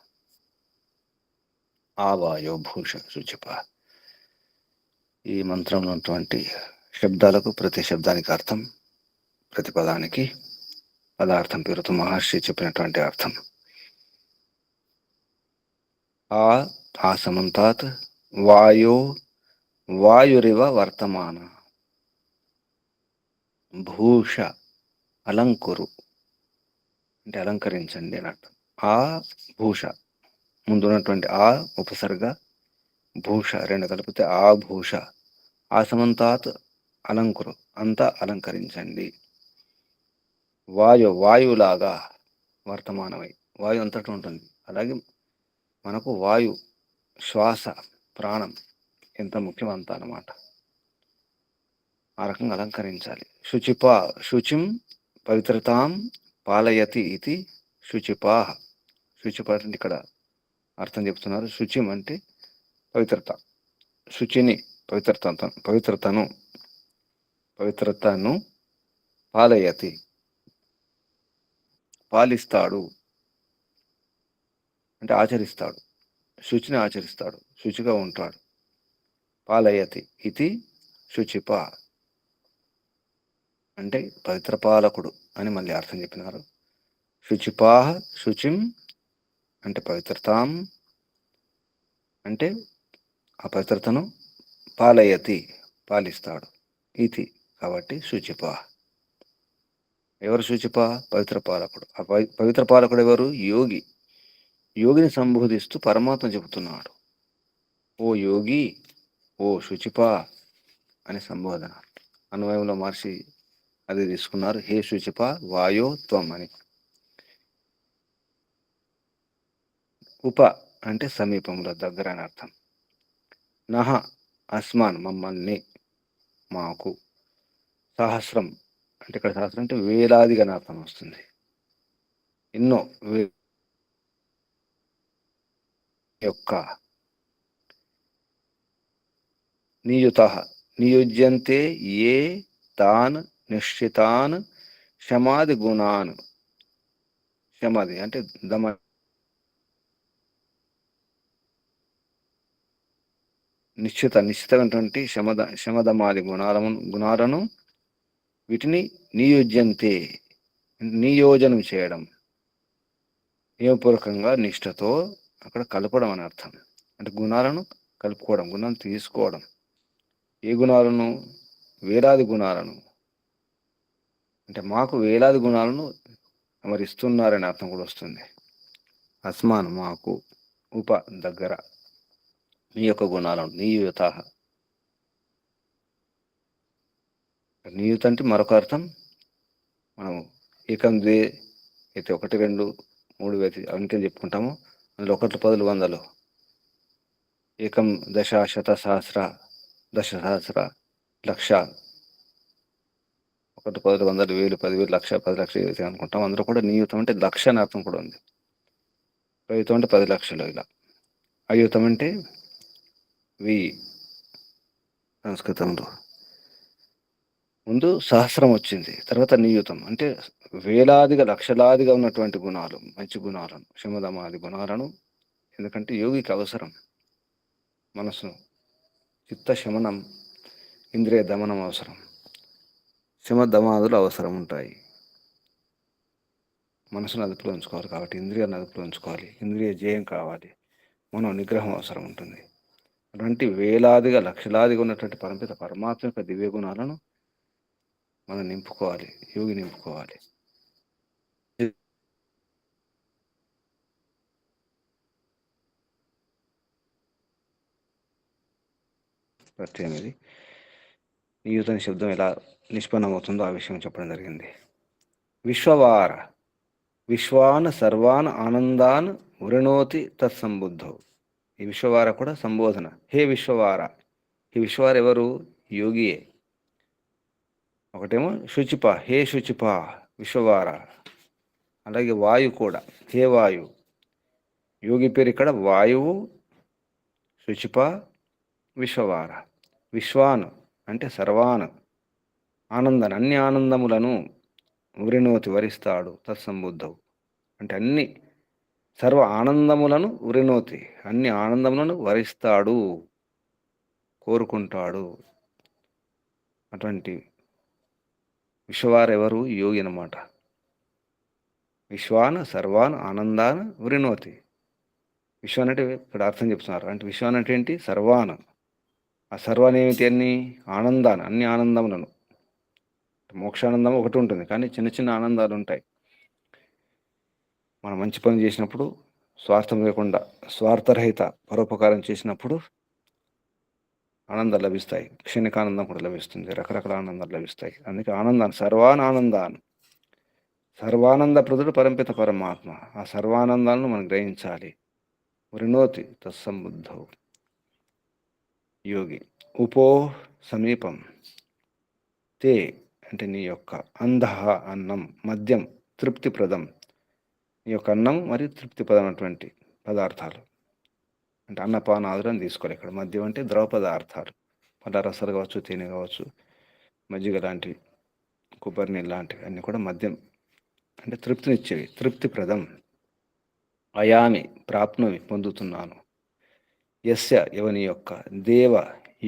ఆవాయో భూష శుచిప. ఈ మంత్రంలో ఉన్నటువంటి శబ్దాలకు ప్రతి శబ్దానికి అర్థం, ప్రతి పదానికి పదార్థం పేరుతో మహర్షి చెప్పినటువంటి అర్థం. ఆ సమంతాత్ వాయో వాయురివ వర్తమాన. భూష అలంకురు అంటే అలంకరించండి అని అర్థం. ఆ భూష ముందున్నటువంటి ఆ ఉపసర్గ, భూష రెండు కలిపితే ఆ భూష, ఆ సమంతాత్ అలంకురు అంతా అలంకరించండి. వాయువులాగా వర్తమానమై, వాయు అంతటా ఉంటుంది. అలాగే మనకు వాయు శ్వాస ప్రాణం ఎంత ముఖ్యం అంత అన్నమాట. ఆ రకంగా అలంకరించాలి. శుచిం పవిత్రతాం పాలయతి ఇది శుచిపా. శుచిప అంటే ఇక్కడ అర్థం చెప్తున్నారు. శుచిం అంటే పవిత్రత, శుచిని పవిత్రతను పాలయతి పాలిస్తాడు అంటే ఆచరిస్తాడు, శుచిని ఆచరిస్తాడు, శుచిగా ఉంటాడు. పాలయతి ఇది శుచిప అంటే పవిత్ర పాలకుడు అని మళ్ళీ అర్థం చెప్పినారు. శుచిపా శుచిం అంటే పవిత్రతాం అంటే ఆ పవిత్రతను పాలయతి పాలిస్తాడు. ఇది కాబట్టి శుచిప. ఎవరు శుచిప? పవిత్ర పాలకుడు. ఆ పవిత్ర పాలకుడు ఎవరు? యోగి. యోగిని సంబోధిస్తూ పరమాత్మ చెబుతున్నాడు. ఓ యోగి, ఓ శుచిప అని సంబోధన. అన్వయంలో మహర్షి అది తీసుకున్నారు. హే శుచిప వాయో త్వం అని. ఉప అంటే సమీపంలో, దగ్గర అని అర్థం. నహ అస్మాన్ మమ్మల్ని, మాకు. సహస్రం అంటే ఇక్కడ సహస్రం అంటే వేలాదిగా అని అర్థం వస్తుంది. ఎన్నో యొక్క నియుత నియుజ్యంతే ఏ తాన్ నిశ్చితాన్ శమాది గుణాన్. శమాది అంటే దమ నిశ్చితమైనటువంటి శమదమాది గుణాలను వీటిని నియోజ్యంతే నియోజనం చేయడం, నియమపూర్వకంగా నిష్ఠతో అక్కడ కలపడం అని అర్థం. అంటే గుణాలను కలుపుకోవడం, గుణాలను తీసుకోవడం. ఏ గుణాలను? వేలాది గుణాలను. అంటే మాకు వేలాది గుణాలను మరి ఇస్తున్నారనే అర్థం కూడా వస్తుంది. అస్మాన్ మాకు, ఉప దగ్గర, మీ యొక్క గుణాలను. నియుత నియుత అంటే మరొక అర్థం. మనం ఏకం ద్వే అయితే 1 2 3 అంకెలు చెప్పుకుంటాము. అందులో 1 10 100, ఏకం దశ శత సహస్ర దశ సహస్ర లక్ష, 1 10 100 1000 10,000 లక్ష 10 లక్షలు అనుకుంటాం. అందులో కూడా నియుతం అంటే లక్ష అని అర్థం కూడా ఉంది. ప్రయుతం అంటే 10 లక్షలు. ఇలా అయుతం అంటే 1000 సంస్కృతంలో. ముందు సహస్రం వచ్చింది, తర్వాత నియుతం అంటే వేలాదిగా లక్షలాదిగా ఉన్నటువంటి గుణాలు, మంచి గుణాలను, శమదమాది గుణాలను. ఎందుకంటే యోగికి అవసరం మనసు చిత్త శమనం, ఇంద్రియ దమనం అవసరం, శమదమాదులు అవసరం ఉంటాయి. మనసును అదుపులో ఉంచుకోవాలి కాబట్టి ఇంద్రియాలను అదుపులో ఉంచుకోవాలి, ఇంద్రియ జయం కావాలి, మనో నిగ్రహం అవసరం ఉంటుంది. అటువంటి వేలాదిగా లక్షలాదిగా ఉన్నటువంటి పరమపిత పరమాత్మ యొక్క దివ్య గుణాలను మనం నింపుకోవాలి, యోగి నింపుకోవాలి. ప్రత్యయం ఇది. నియుతం శబ్దం ఎలా నిష్పన్నమవుతుందో ఆ విషయం చెప్పడం జరిగింది. విశ్వవార విశ్వాన్ సర్వాన్ ఆనందాన్ వృణోతి తత్సంబుద్ధౌ. ఈ విశ్వవార కూడా సంబోధన. హే విశ్వవార. ఈ విశ్వవార ఎవరు? యోగియే. ఒకటేమో శుచిప, హే శుచిప విశ్వవార. అలాగే వాయు కూడా, హే వాయు. యోగి పేరు ఇక్కడ వాయువు, శుచిప, విశ్వవార. విశ్వాన్ అంటే సర్వాన్, ఆనందాన్ని అన్ని ఆనందములను, వృణోతి వరిస్తాడు, తత్సంబుద్ధవు అంటే అన్ని సర్వ ఆనందములను, వృణోతి అన్ని ఆనందములను వరిస్తాడు, కోరుకుంటాడు. అటువంటి విశ్వవారెవరు? యోగి అన్నమాట. విశ్వాన్ సర్వాన్ ఆనందాన్ వృణోతి. విశ్వాన్ అంటే ఇక్కడ అర్థం చెప్తున్నారు. అంటే విశ్వాన్ అంటే ఏంటి? సర్వాన్. ఆ సర్వాన్ ఏమిటి? అన్ని ఆనందాన్ని, అన్ని ఆనందములను. మోక్షానందం ఒకటి ఉంటుంది, కానీ చిన్న చిన్న ఆనందాలు ఉంటాయి. మనం మంచి పని చేసినప్పుడు స్వార్థం లేకుండా స్వార్థరహిత పరోపకారం చేసినప్పుడు ఆనందాలు లభిస్తాయి. క్షణికానందం కూడా లభిస్తుంది, రకరకాల ఆనందాలు లభిస్తాయి. అందుకే ఆనందాన్ని సర్వానంద ప్రదుడు పరంపిత పరమాత్మ. ఆ సర్వానందాలను మనం గ్రహించాలి. వృణోతి తత్సంబుద్ధౌ యోగి ఉపో సమీపం తే అంటే నీ యొక్క అంధః అన్నం, మద్యం తృప్తిప్రదం. నీ యొక్క అన్నం మరియు తృప్తిప్రదమైనటువంటి పదార్థాలు అంటే అన్నపానాదులు అని తీసుకోవాలి. ఇక్కడ మద్యం అంటే ద్రవ పదార్థాలు, పండ్ల రసాలు కావచ్చు, తేనె కావచ్చు, మజ్జిగ లాంటివి, కొబ్బరి నీళ్ళు లాంటివి అన్నీ కూడా మద్యం అంటే తృప్తినిచ్చేవి. తృప్తిప్రదం అయామి ప్రాప్నువి పొందుతున్నాను. యస్య ఎవని యొక్క దేవ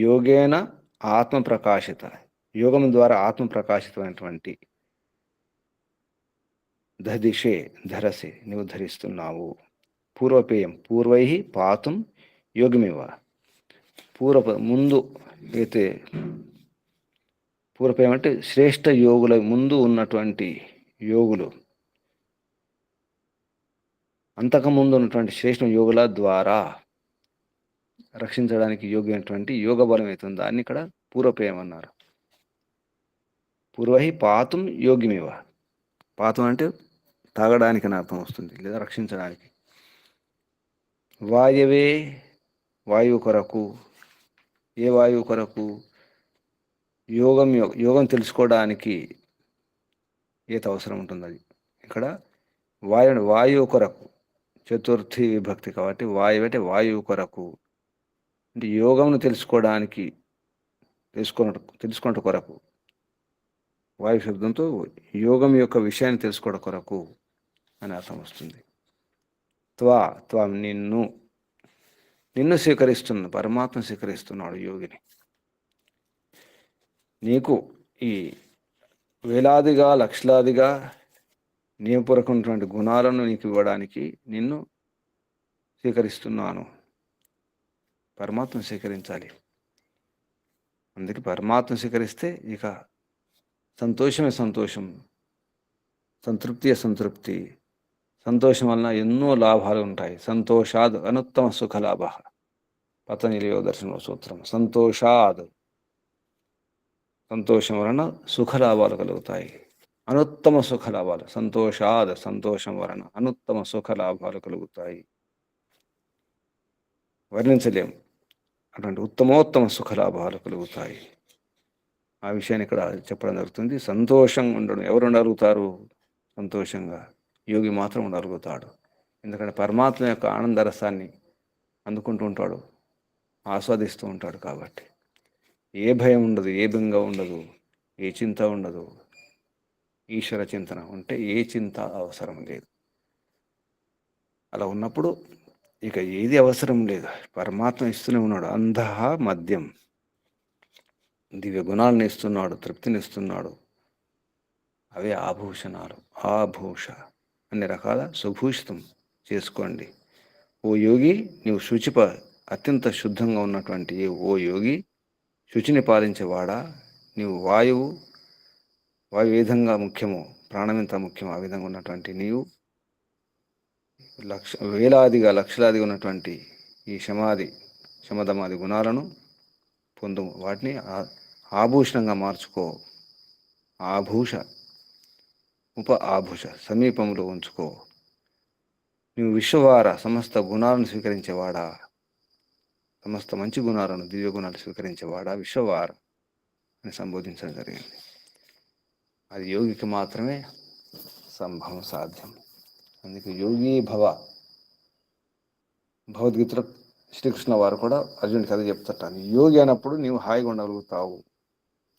యోగేన ఆత్మ ప్రకాశిత, యోగం ద్వారా ఆత్మ ప్రకాశితమైనటువంటి దదిశే ధరసి నీవు ధరిస్తున్నావు. పూర్వపేయం పూర్వై పాతుం యోగమివ. ముందు అయితే పూర్వపేయం అంటే శ్రేష్ఠ యోగుల ముందు ఉన్నటువంటి యోగులు, అంతకుముందు ఉన్నటువంటి శ్రేష్ఠ యోగుల ద్వారా రక్షించడానికి యోగ్యమైనటువంటి యోగ బలం అవుతుంది. దాన్ని ఇక్కడ పూర్వపేయం అన్నారు. పూర్వై పాతుం యోగిమివ. పాతం అంటే తాగడానికి అని అర్థం వస్తుంది, లేదా రక్షించడానికి. వాయవే వాయువు కొరకు. ఏ వాయువు కొరకు? యోగం తెలుసుకోవడానికి ఈత అవసరం ఉంటుంది. అది ఇక్కడ వాయువు కొరకు, చతుర్థి విభక్తి కాబట్టి వాయువు అంటే వాయువు కొరకు అంటే యోగంను తెలుసుకున్నట్టు కొరకు. వాయు శబ్దంతో యోగం యొక్క విషయాన్ని తెలుసుకోవడం కొరకు అని అర్థం వస్తుంది. త్వం నిన్ను స్వీకరిస్తున్న పరమాత్మ స్వీకరిస్తున్నాడు యోగిని. నీకు ఈ వేలాదిగా లక్షలాదిగా నియమపూర్వకమైనటువంటి గుణాలను నీకు ఇవ్వడానికి నిన్ను స్వీకరిస్తున్నాను. పరమాత్మ స్వీకరించాలి. అందుకే పరమాత్మ స్వీకరిస్తే ఇక సంతోషమే సంతోషం, సంతృప్తియే సంతృప్తి. సంతోషం వలన ఎన్నో లాభాలు ఉంటాయి. సంతోషాద్ అనుత్తమ సుఖలాభ. పతంజలి దర్శన సూత్రం. సంతోషం వలన సుఖలాభాలు కలుగుతాయి. అనుత్తమ సుఖలాభాలు. సంతోషం వలన అనుత్తమ సుఖలాభాలు కలుగుతాయి. వర్ణించలేము అటువంటి ఉత్తమోత్తమ సుఖలాభాలు కలుగుతాయి. ఆ విషయాన్ని ఇక్కడ చెప్పడం జరుగుతుంది. సంతోషంగా ఉండడం ఎవరు ఉండగలుగుతారు? సంతోషంగా యోగి మాత్రం ఉండగలుగుతాడు. ఎందుకంటే పరమాత్మ యొక్క ఆనందరసాన్ని అందుకుంటూ ఉంటాడు, ఆస్వాదిస్తూ ఉంటాడు. కాబట్టి ఏ భయం ఉండదు, ఏ బెంగ ఉండదు, ఏ చింత ఉండదు. ఈశ్వర చింతన ఉంటే ఏ చింత అవసరం లేదు. అలా ఉన్నప్పుడు ఇక ఏది అవసరం లేదు. పరమాత్మ ఇస్తూనే ఉన్నాడు. అంధః మద్యం, దివ్య గుణాలను ఇస్తున్నాడు, తృప్తినిస్తున్నాడు. అవే ఆభూషణాలు. ఆభూష అన్ని రకాల సుభూషితం చేసుకోండి. ఓ యోగి, నీవు అత్యంత శుద్ధంగా ఉన్నటువంటి ఓ యోగి, శుచిని పాలించేవాడా, నీవు వాయువు ఏ విధంగా ముఖ్యమో, ప్రాణం ఎంత ముఖ్యమో ఆ విధంగా ఉన్నటువంటి నీవు వేలాదిగా లక్షలాదిగా ఉన్నటువంటి ఈ శమదమాది గుణాలను పొందు. వాటిని ఆభూషణంగా మార్చుకో. ఆభూష ఆభూష సమీపంలో ఉంచుకో. నువ్వు విశ్వవార సమస్త గుణాలను స్వీకరించేవాడా, సమస్త మంచి గుణాలను, దివ్య గుణాలు స్వీకరించేవాడా విశ్వవార అని సంబోధించడం జరిగింది. అది యోగికి మాత్రమే సంభవం, సాధ్యం. అందుకే యోగి భవ. భగవద్గీతలో శ్రీకృష్ణ వారు కూడా అర్జునుడికి అదే చెప్తారు. యోగి అన్నప్పుడు నీవు హాయిగా ఉండగలుగుతావు.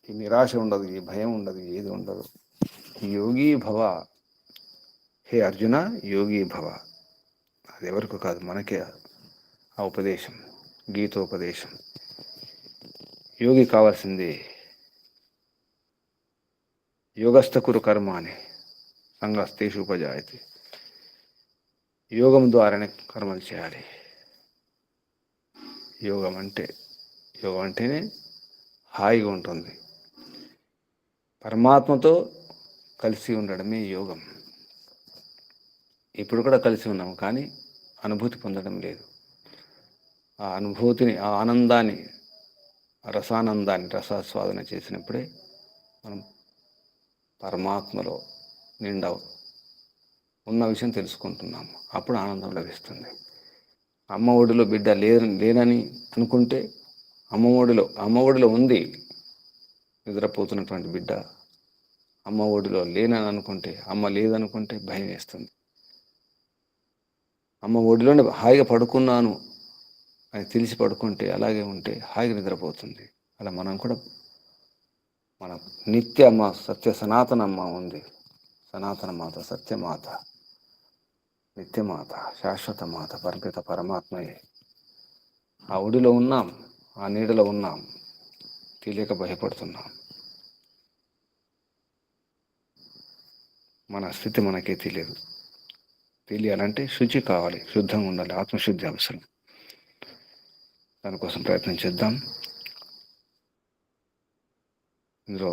ఈ నిరాశ ఉండదు, ఈ భయం ఉండదు, ఏది ఉండదు. యోగి భవ. హే అర్జున, యోగి భవ. అది ఎవరికి కాదు, మనకే ఆ ఉపదేశం, గీతోపదేశం. యోగి కావాల్సింది యోగస్థ కురు కర్మాని సంగస్తేషు ఉపజాయతి. యోగం ద్వారానే కర్మలు చేయాలి. యోగం అంటేనే హాయిగా ఉంటుంది. పరమాత్మతో కలిసి ఉండడమే యోగం. ఇప్పుడు కూడా కలిసి ఉన్నాము, కానీ అనుభూతి పొందడం లేదు. ఆ అనుభూతిని, ఆ ఆనందాన్ని, రసానందాన్ని రసాస్వాదన చేసినప్పుడే మనం పరమాత్మలో నిండా ఉన్న విషయం తెలుసుకుంటున్నాము. అప్పుడు ఆనందం లభిస్తుంది. అమ్మ ఒడిలో బిడ్డ లేనని అనుకుంటే అమ్మ ఒడిలో ఉంది నిద్రపోతున్నటువంటి బిడ్డ. అమ్మ ఒడిలో లేనని అనుకుంటే, అమ్మ లేదనుకుంటే భయం వేస్తుంది. అమ్మ ఒడిలోనే హాయిగా పడుకున్నాను అని తెలిసి పడుకుంటే, అలాగే ఉంటే హాయిగా నిద్రపోతుంది. అలా మనం కూడా మన నిత్య అమ్మ, సత్య సనాతన అమ్మ ఉంది. సనాతన మాత, సత్యమాత, నిత్యమాత, శాశ్వత మాత, పరిపిత పరమాత్మయే. ఆ ఒడిలో ఉన్నాం, ఆ నీడలో ఉన్నాం, తెలియక భయపడుతున్నాం. మన స్థితి మనకే తెలియదు. తెలియాలంటే శుచి కావాలి, శుద్ధంగా ఉండాలి, ఆత్మశుద్ధి అవసరం. దానికోసం ప్రయత్నం చేద్దాం. ఇందులో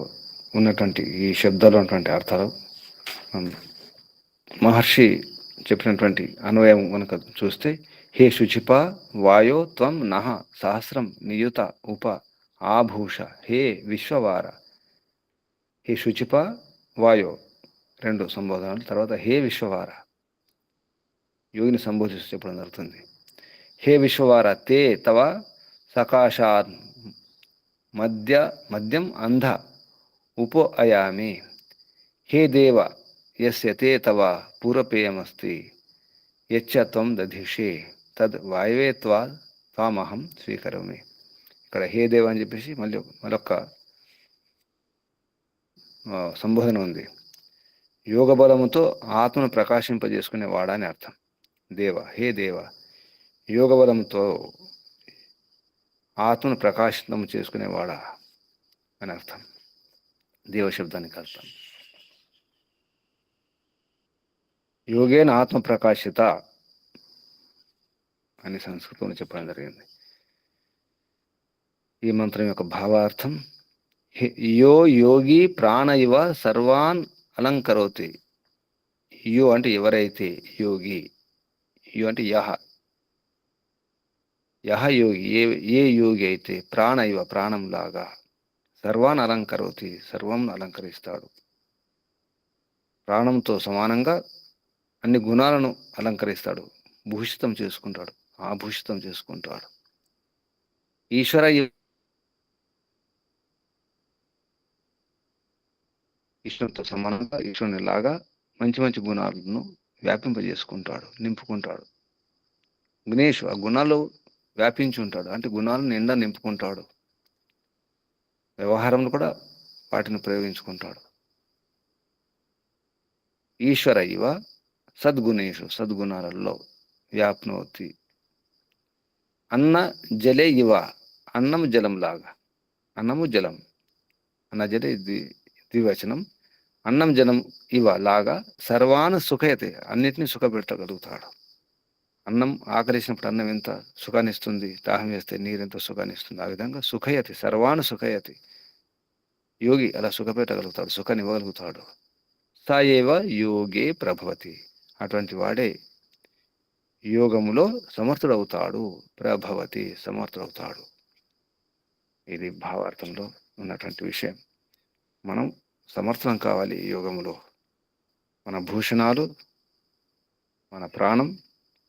ఉన్నటువంటి ఈ శబ్దాలు ఉన్నటువంటి అర్థాలు మహర్షి చెప్పినటువంటి అన్వయం కనుక చూస్తే, హే శుచిప వాయో త్వం నః సహస్రం నియుత ఉప ఆభూష హే విశ్వవార. హే శుచిప వాయో 2 సంబోధనలు, తర్వాత హే విశ్వవార యోగిని సంబోధిస్తూ చెప్పడం జరుగుతుంది. హే విశ్వవార తే తవ సకాశాత్ మద్యం అంధ ఉపో అయామి. హే దేవ యస్య తే తవ పూరపేయమస్తి యచ్చ త్వం దధిషే తద్ వాయవే త్వామహం స్వీకరోమి. ఇక్కడ హే దేవ అని చెప్పేసి మరొక సంబోధన ఉంది. యోగ బలముతో ఆత్మను ప్రకాశింపజేసుకునేవాడా అని అర్థం. దేవ, హే దేవ, యోగ బలంతో ఆత్మను ప్రకాశితం చేసుకునేవాడా అని అర్థం. దేవశబ్దానికి అర్థం యోగేన ఆత్మ ప్రకాశిత అని సంస్కృతంలో చెప్పడం జరిగింది. ఈ మంత్రం యొక్క భావార్థం, యో యోగి ప్రాణ ఇవ సర్వాన్ అలంకరోతి. యో అంటే ఎవరైతే, యోగి, యో అంటే యహ యోగి, ఏ యోగి అయితే, ప్రాణ ఇవ ప్రాణంలాగా, సర్వాన్ అలంకరోతి సర్వం అలంకరిస్తాడు. ప్రాణంతో సమానంగా అన్ని గుణాలను అలంకరిస్తాడు, భూషితం చేసుకుంటాడు, ఆభూషితం చేసుకుంటాడు. ఈశ్వర ఈశ్వరునితో సమానంగా, ఈశ్వరుని లాగా మంచి మంచి గుణాలను వ్యాపింపజేసుకుంటాడు, నింపుకుంటాడు. గణేష్ ఆ గుణాలు వ్యాపించి ఉంటాడు, అంటే గుణాలను నిండా నింపుకుంటాడు. వ్యవహారంలో కూడా వాటిని ప్రయోగించుకుంటాడు. ఈశ్వర ఇవ సద్గుణేషు సద్గుణాలలో వ్యాప్నోతి. అన్న జలే ఇవ అన్నము జలం లాగా, అన్నము జలం, అన్న జలే ద్వివచనం, అన్నం జలం ఇవ లాగా సర్వాన్ సుఖయతే అన్నిటినీ సుఖపెట్టగలుగుతాడు. అన్నం ఆకలిసినప్పుడు అన్నం ఎంత సుఖాన్ని ఇస్తుంది, దాహం వేస్తే నీరు ఎంత సుఖాన్ని ఇస్తుంది. ఆ విధంగా సుఖయతి, సర్వాన్ సుఖయతి. యోగి అలా సుఖపెట్టగలుగుతాడు, సుఖాన్ని ఇవ్వగలుగుతాడు. సా ఏవ యోగే ప్రభవతి, అటువంటి వాడే యోగములో సమర్థుడవుతాడు. ప్రభవతి సమర్థుడవుతాడు. ఇది భావార్థంలో ఉన్నటువంటి విషయం. మనం సమర్థం కావాలి ఈ యోగములో. మన భూషణాలు, మన ప్రాణం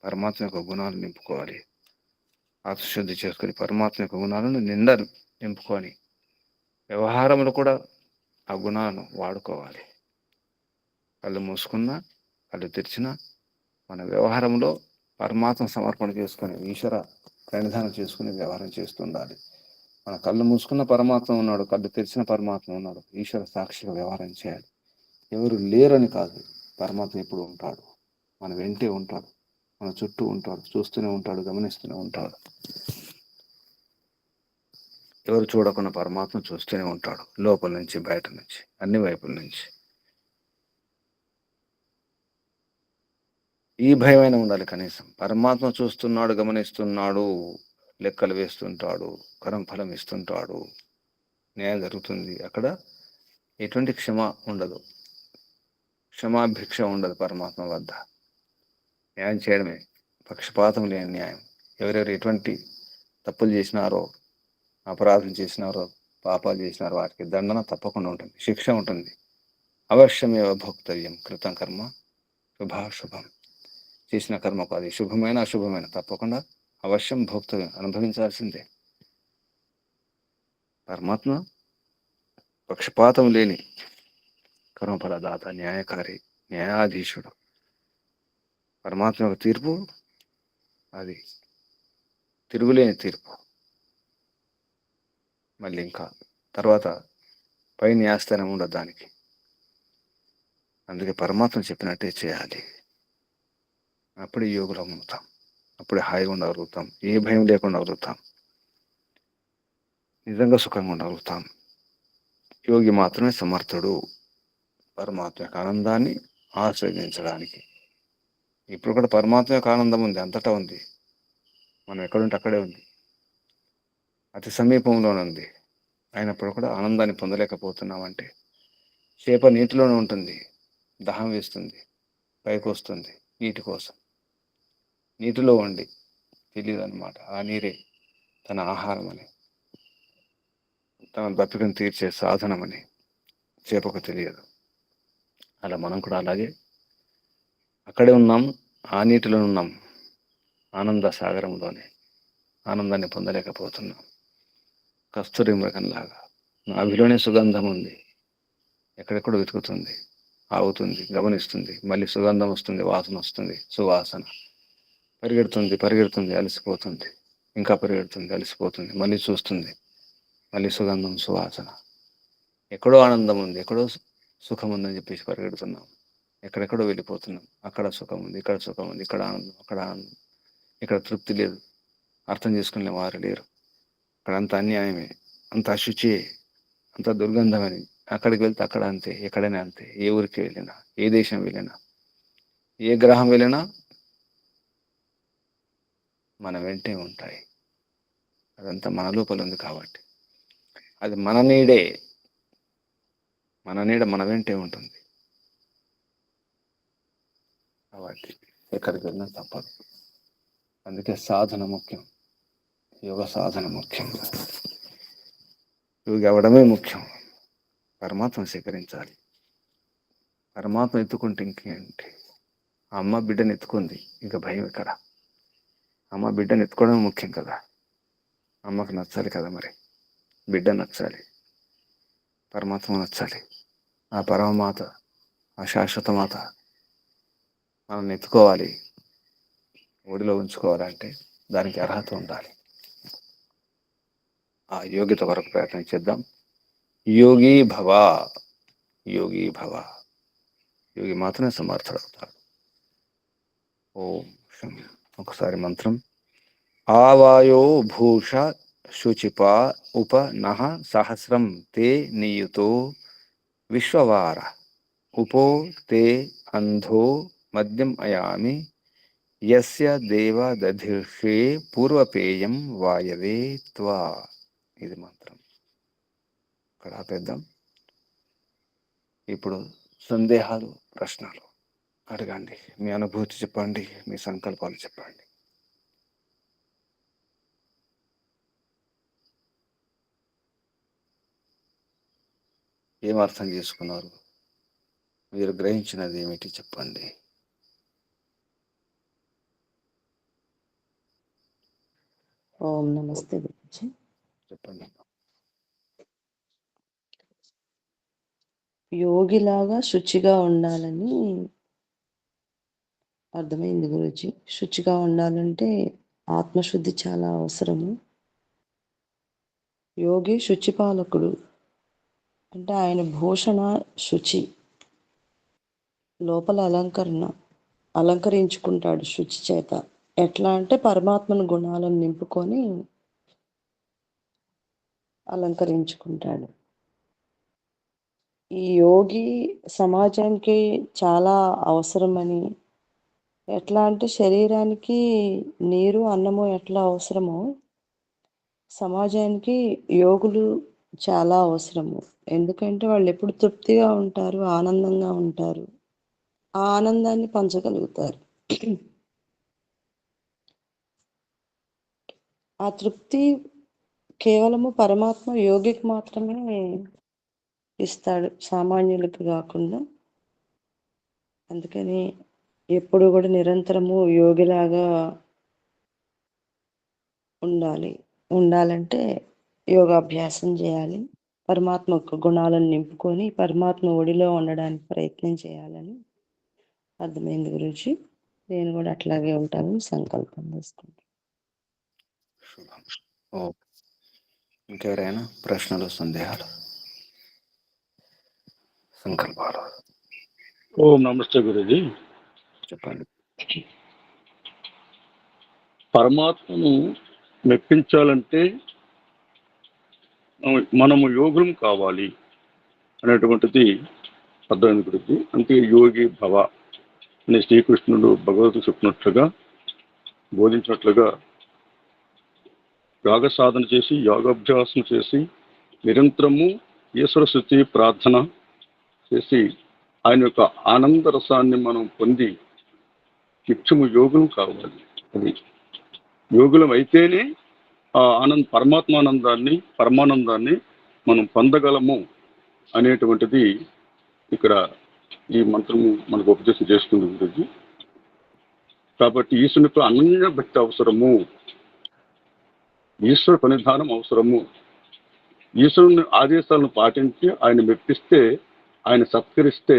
పరమాత్మ యొక్క గుణాలు నింపుకోవాలి. ఆత్మశుద్ధి చేసుకొని పరమాత్మ యొక్క గుణాలను నిండా నింపుకొని వ్యవహారంలో కూడా ఆ గుణాలను వాడుకోవాలి. కళ్ళు మూసుకున్నా, కళ్ళు తెరిచినా మన వ్యవహారంలో పరమాత్మ సమర్పణ చేసుకొని, ఈశ్వర ప్రణిధానం చేసుకుని వ్యవహారం చేస్తుండాలి. మన కళ్ళు మూసుకున్న పరమాత్మ ఉన్నాడు, కళ్ళు తెరిచిన పరమాత్మ ఉన్నాడు. ఈశ్వర సాక్షిగా వ్యవహారం చేయాలి. ఎవరు లేరని కాదు, పరమాత్మ ఎప్పుడు ఉంటాడు, మన వెంటే ఉంటాడు, మన చుట్టూ ఉంటాడు, చూస్తూనే ఉంటాడు, గమనిస్తూనే ఉంటాడు. ఎవరు చూడకుండా పరమాత్మ చూస్తూనే ఉంటాడు, లోపల నుంచి బయట నుంచి అన్ని వైపుల నుంచి. ఈ భయమైనా ఉండాలి కనీసం. పరమాత్మ చూస్తున్నాడు, గమనిస్తున్నాడు, లెక్కలు వేస్తుంటాడు, కరం ఫలం ఇస్తుంటాడు, న్యాయం జరుగుతుంది. అక్కడ ఎటువంటి క్షమ ఉండదు, క్షమాభిక్ష ఉండదు పరమాత్మ వద్ద. న్యాయం చేయడమే, పక్షపాతం లేని న్యాయం. ఎవరెవరు ఎటువంటి తప్పులు చేసినారో, అపరాధం చేసినారో, పాపాలు చేసినారో వారికి దండన తప్పకుండా ఉంటుంది, శిక్ష ఉంటుంది. అవశ్యమేవ భోక్తవ్యం కృతం కర్మ శుభాశుభం. చేసిన కర్మకు అది శుభమైన అశుభమైన తప్పకుండా అవశ్యం భోక్తవ్యం, అనుభవించాల్సిందే. పరమాత్మ పక్షపాతం లేని కర్మఫలదాత, న్యాయకారి, న్యాయాధీశుడు. పరమాత్మ యొక్క తీర్పు అది తిరుగులేని తీర్పు. మళ్ళీ ఇంకా తర్వాత పై న్యాయస్థానం ఉండదు దానికి. అందుకే పరమాత్మ చెప్పినట్టే చేయాలి. అప్పుడే యోగులం అవుతాం, అప్పుడే హాయిగా ఉండగలుగుతాం, ఏ భయం లేకుండా ఉండగలుగుతాం, నిజంగా సుఖంగా ఉండగలుగుతాం. యోగి మాత్రమే సమర్థుడు పరమాత్మ యొక్క ఆనందాన్ని ఆస్వాదించడానికి. ఇప్పుడు కూడా పరమాత్మ యొక్క ఆనందం ఉంది, అంతటా ఉంది. మనం ఎక్కడుంటే అక్కడే ఉంది, అతి సమీపంలోనే ఉంది. అయినప్పుడు కూడా ఆనందాన్ని పొందలేకపోతున్నామంటే, చేప నీటిలోనే ఉంటుంది, దాహం వేస్తుంది, పైకి వస్తుంది నీటి కోసం. నీటిలో ఉండి తెలియదు అనమాట ఆ నీరే తన ఆహారం అని, తన దప్పికను తీర్చే సాధనమని చేపకు తెలియదు. అలా మనం కూడా అలాగే అక్కడే ఉన్నాం, ఆ నీటిలో ఉన్నాం, ఆనంద సాగరంలోనే ఆనందాన్ని పొందలేకపోతున్నాం. కస్తూరి మృగంలాగా నాభిలోనే సుగంధం ఉంది, ఎక్కడెక్కడో వెతుకుతుంది, ఆగుతుంది, గమనిస్తుంది, మళ్ళీ సుగంధం వస్తుంది, వాసన వస్తుంది, సువాసన. పరిగెడుతుంది పరిగెడుతుంది, అలసిపోతుంది, ఇంకా పరిగెడుతుంది, అలసిపోతుంది, మళ్ళీ చూస్తుంది, మళ్ళీ సుగంధం, సువాసన. ఎక్కడో ఆనందం ఉంది, ఎక్కడో సుఖం ఉందని చెప్పేసి పరిగెడుతున్నాం, ఎక్కడెక్కడో వెళ్ళిపోతున్నాం. అక్కడ సుఖం ఉంది, ఇక్కడ సుఖం ఉంది, ఇక్కడ ఆనందం, అక్కడ ఆనందం, ఇక్కడ తృప్తి లేదు. అర్థం చేసుకునే వారు లేరు. అక్కడ అంత అన్యాయమే, అంత అశుచియే, అంత దుర్గంధమని. అక్కడికి వెళ్తే అక్కడ అంతే, ఎక్కడైనా అంతే. ఏ ఊరికి వెళ్ళినా, ఏ దేశం వెళ్ళినా, ఏ గ్రహం వెళ్ళినా మన వెంటే ఉంటాయి. అదంతా మన లోపల ఉంది కాబట్టి. అది మన నీడే, మన నీడ మన వెంటే ఉంటుంది కాబట్టి ఎక్కడికి వెళ్ళినా తప్పదు. అందుకే సాధన ముఖ్యం, యోగ సాధన ముఖ్యం, యోగి అవ్వడమే ముఖ్యం. పరమాత్మను స్వీకరించాలి. పరమాత్మ ఎత్తుకుంటే ఇంకేంటి? అమ్మ బిడ్డను ఎత్తుకుంది, ఇంకా భయం ఎక్కడ? అమ్మ బిడ్డను ఎత్తుకోవడం ముఖ్యం కదా. అమ్మకు నచ్చాలి కదా, మరి బిడ్డ నచ్చాలి, పరమాత్మ నచ్చాలి. ఆ పరమమాత, ఆ శాశ్వత మాత మనల్ని ఎత్తుకోవాలి, ఒడిలో ఉంచుకోవాలంటే దానికి అర్హత ఉండాలి. ఆ యోగ్యత వరకు ప్రయత్నం చేద్దాం. యోగి భవ, యోగి భవ. యోగి మాత్రమే సమర్థుడవుతాడు. ఓం శం. ఒకసారి మంత్రం. ఆవాయో భూష శుచిప ఉప నః సహస్రం తే నియుతో విశ్వవార ఉపో తే అంధో మద్యం అయామి యస్య దేవ దధిర్షే పూర్వపేయం వాయవే త్వా. ఇది మంత్రం. ఇక్కడ ఆపేద్దాం. ఇప్పుడు సందేహాలు, ప్రశ్నలు అడగండి, మీ అనుభూతి చెప్పండి, మీ సంకల్పాలు చెప్పండి. ఏం అర్థం చేసుకున్నారు? మీరు గ్రహించినది ఏమిటి చెప్పండి. ఓం నమస్తే గురుజీ. చెప్పండి. యోగిలాగా శుచిగా ఉండాలని అర్థమైంది గురుజీ. శుచిగా ఉండాలంటే ఆత్మశుద్ధి చాలా అవసరము. యోగి శుచిపాలకుడు అంటే ఆయన భూషణ శుచి, లోపల అలంకరించుకుంటాడు శుచి చేత. ఎట్లా అంటే పరమాత్మను గుణాలను నింపుకొని అలంకరించుకుంటాడు. ఈ యోగి సమాజానికి చాలా అవసరమని, ఎట్లా అంటే శరీరానికి నీరు, అన్నము ఎట్లా అవసరమో సమాజానికి యోగులు చాలా అవసరము. ఎందుకంటే వాళ్ళెప్పుడు తృప్తిగా ఉంటారు, ఆనందంగా ఉంటారు. ఆ ఆనందాన్ని పంచగలుగుతారు. ఆ తృప్తి కేవలము పరమాత్మ యోగికి మాత్రమే ఇస్తాడు. సామాన్యులకి గాకుండా. అందుకని ఎప్పుడు గూడా నిరంతరము యోగిలాగా ఉండాలి. ఉండాలంటే యోగాభ్యాసం జేయాలి. పరమాత్మ యొక్క గుణాలను నింపుకొని, పరమాత్మ ఒడిలో ఉండడానికి ప్రయత్నం చేయాలని అర్థమైంది గురూజీ. నేను గూడా అట్లాగే ఉంటానని సంకల్పం చేసుకుంటా. శుభం. ఓకే. ఇంకెవరైనా ప్రశ్నలు, సందేహాలు, సంకల్పాలు ఓం నమస్తే గురుజీ. చెప్పండి. పరమాత్మను మెప్పించాలంటే మనము యోగులం కావాలి అనేటువంటిది అర్థమైంది గురుజీ. అంటే యోగి భవ అని శ్రీకృష్ణుడు భగవద్గీత చెప్పినట్లుగా బోధించినట్లుగా యోగ సాధన చేసి యోగాభ్యాసం చేసి నిరంతరము ఈశ్వర స్థుతి ప్రార్థన చేసి ఆయన యొక్క ఆనంద రసాన్ని మనం పొంది నిత్యము యోగులం కావాలి. అది యోగులం అయితేనే ఆ పరమానందాన్ని మనం పొందగలము అనేటువంటిది ఇక్కడ ఈ మంత్రము మనకు ఉపదేశం చేస్తుంది గురించి. కాబట్టి ఈశ్వరునితో అనన్య భక్తి అవసరము, ఈశ్వర పరిధానం అవసరము. ఈశ్వరుని ఆదేశాలను పాటించి ఆయన మెప్పిస్తే, ఆయన సత్కరిస్తే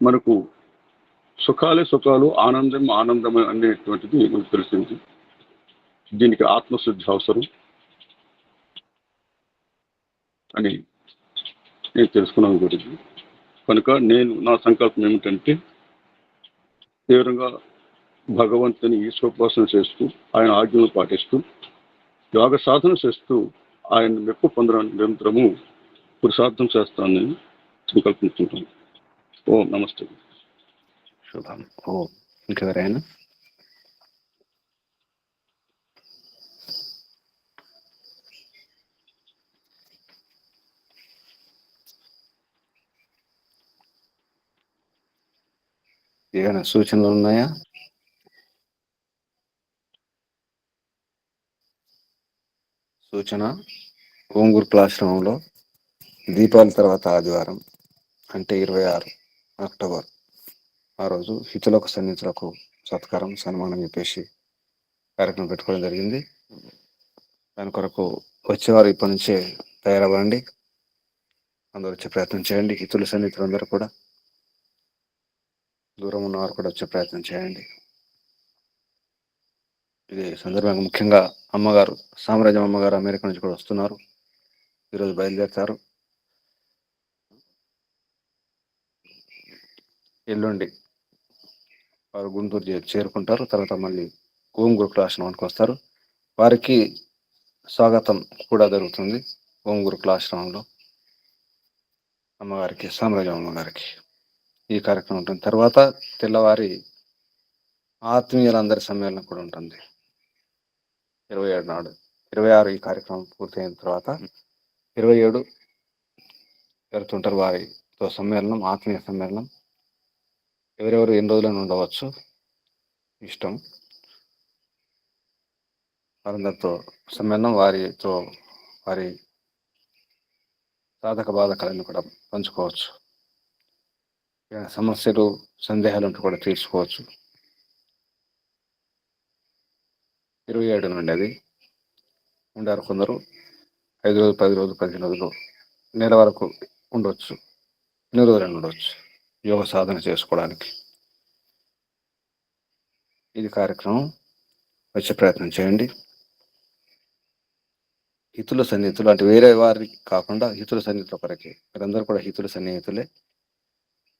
మనకు సుఖాలే సుఖాలు, ఆనందం అనేటువంటిది మనకు తెలిసింది. దీనికి ఆత్మశుద్ధి అవసరం అని నేను తెలుసుకున్నాను గురించి. కనుక నా సంకల్పం ఏమిటంటే తీవ్రంగా భగవంతుని ఈశ్వరోపాసన చేస్తూ ఆయన ఆజ్ఞలు పాటిస్తూ యోగ సాధన చేస్తూ ఆయన మెప్పు పొందడానికి నిరంతరము పురుషార్థం చేస్తానని సంకల్పించుకుంటాను. ఓం నమస్తే. శుభం. ఓం. ఇంకెవరైనా ఏమైనా సూచనలు ఉన్నాయా? సూచన: ఓంగూరు క్లాశ్రమంలో దీపావళి తర్వాత ఆదివారం అంటే 26 అక్టోబర్ ఆ రోజు హితులకు సన్నిధులకు సత్కారం సన్మానం చెప్పేసి కార్యక్రమం పెట్టుకోవడం జరిగింది. దాని కొరకు వచ్చేవారు ఇప్పటి నుంచే తయారవ్వండి. అందరూ వచ్చే ప్రయత్నం చేయండి. హితుల సన్నిహితులు అందరూ కూడా, దూరం ఉన్నవారు కూడా వచ్చే ప్రయత్నం చేయండి. ఇది సందర్భంగా ముఖ్యంగా అమ్మగారు, సామ్రాజ్యం అమ్మగారు అమెరికా నుంచి కూడా వస్తున్నారు. ఈరోజు బయలుదేరుతారు. ఎల్లుండి వారు గుంటూరు చేరుకుంటారు. తర్వాత మళ్ళీ ఓంగూరు క్లాశ్రమానికి వస్తారు. వారికి స్వాగతం కూడా జరుగుతుంది ఓంగూరు క్లాశ్రమంలో అమ్మగారికి, సామ్రాజ్యం అమ్మగారికి. ఈ కార్యక్రమం ఉంటుంది. తర్వాత తెల్లవారి ఆత్మీయులందరి సమ్మేళనం కూడా ఉంటుంది 27 నాడు. 26 ఈ కార్యక్రమం పూర్తయిన తర్వాత 27 జరుగుతుంటారు వారితో సమ్మేళనం, ఆత్మీయ సమ్మేళనం. ఎవరెవరు ఎన్ని రోజులను ఉండవచ్చు ఇష్టం. వారందరితో సమ్మేళనం, వారితో వారి సాధక బాధకాలను కూడా పంచుకోవచ్చు. సమస్యలు, సందేహాలు కూడా తీర్చుకోవచ్చు. 27 నుండి అది ఉండారు. కొందరు 5 రోజులు, 10 రోజులు, 15 రోజులు, నెల వరకు ఉండొచ్చు, 2 రోజులు ఉండొచ్చు యోగ సాధన చేసుకోవడానికి. ఇది కార్యక్రమం. వచ్చే ప్రయత్నం చేయండి. హితుల సన్నిహితులు అంటే వేరే వారి కాకుండా హితుల సన్నిహితుల కొరకే. మీరందరూ కూడా హితుల సన్నిహితులే.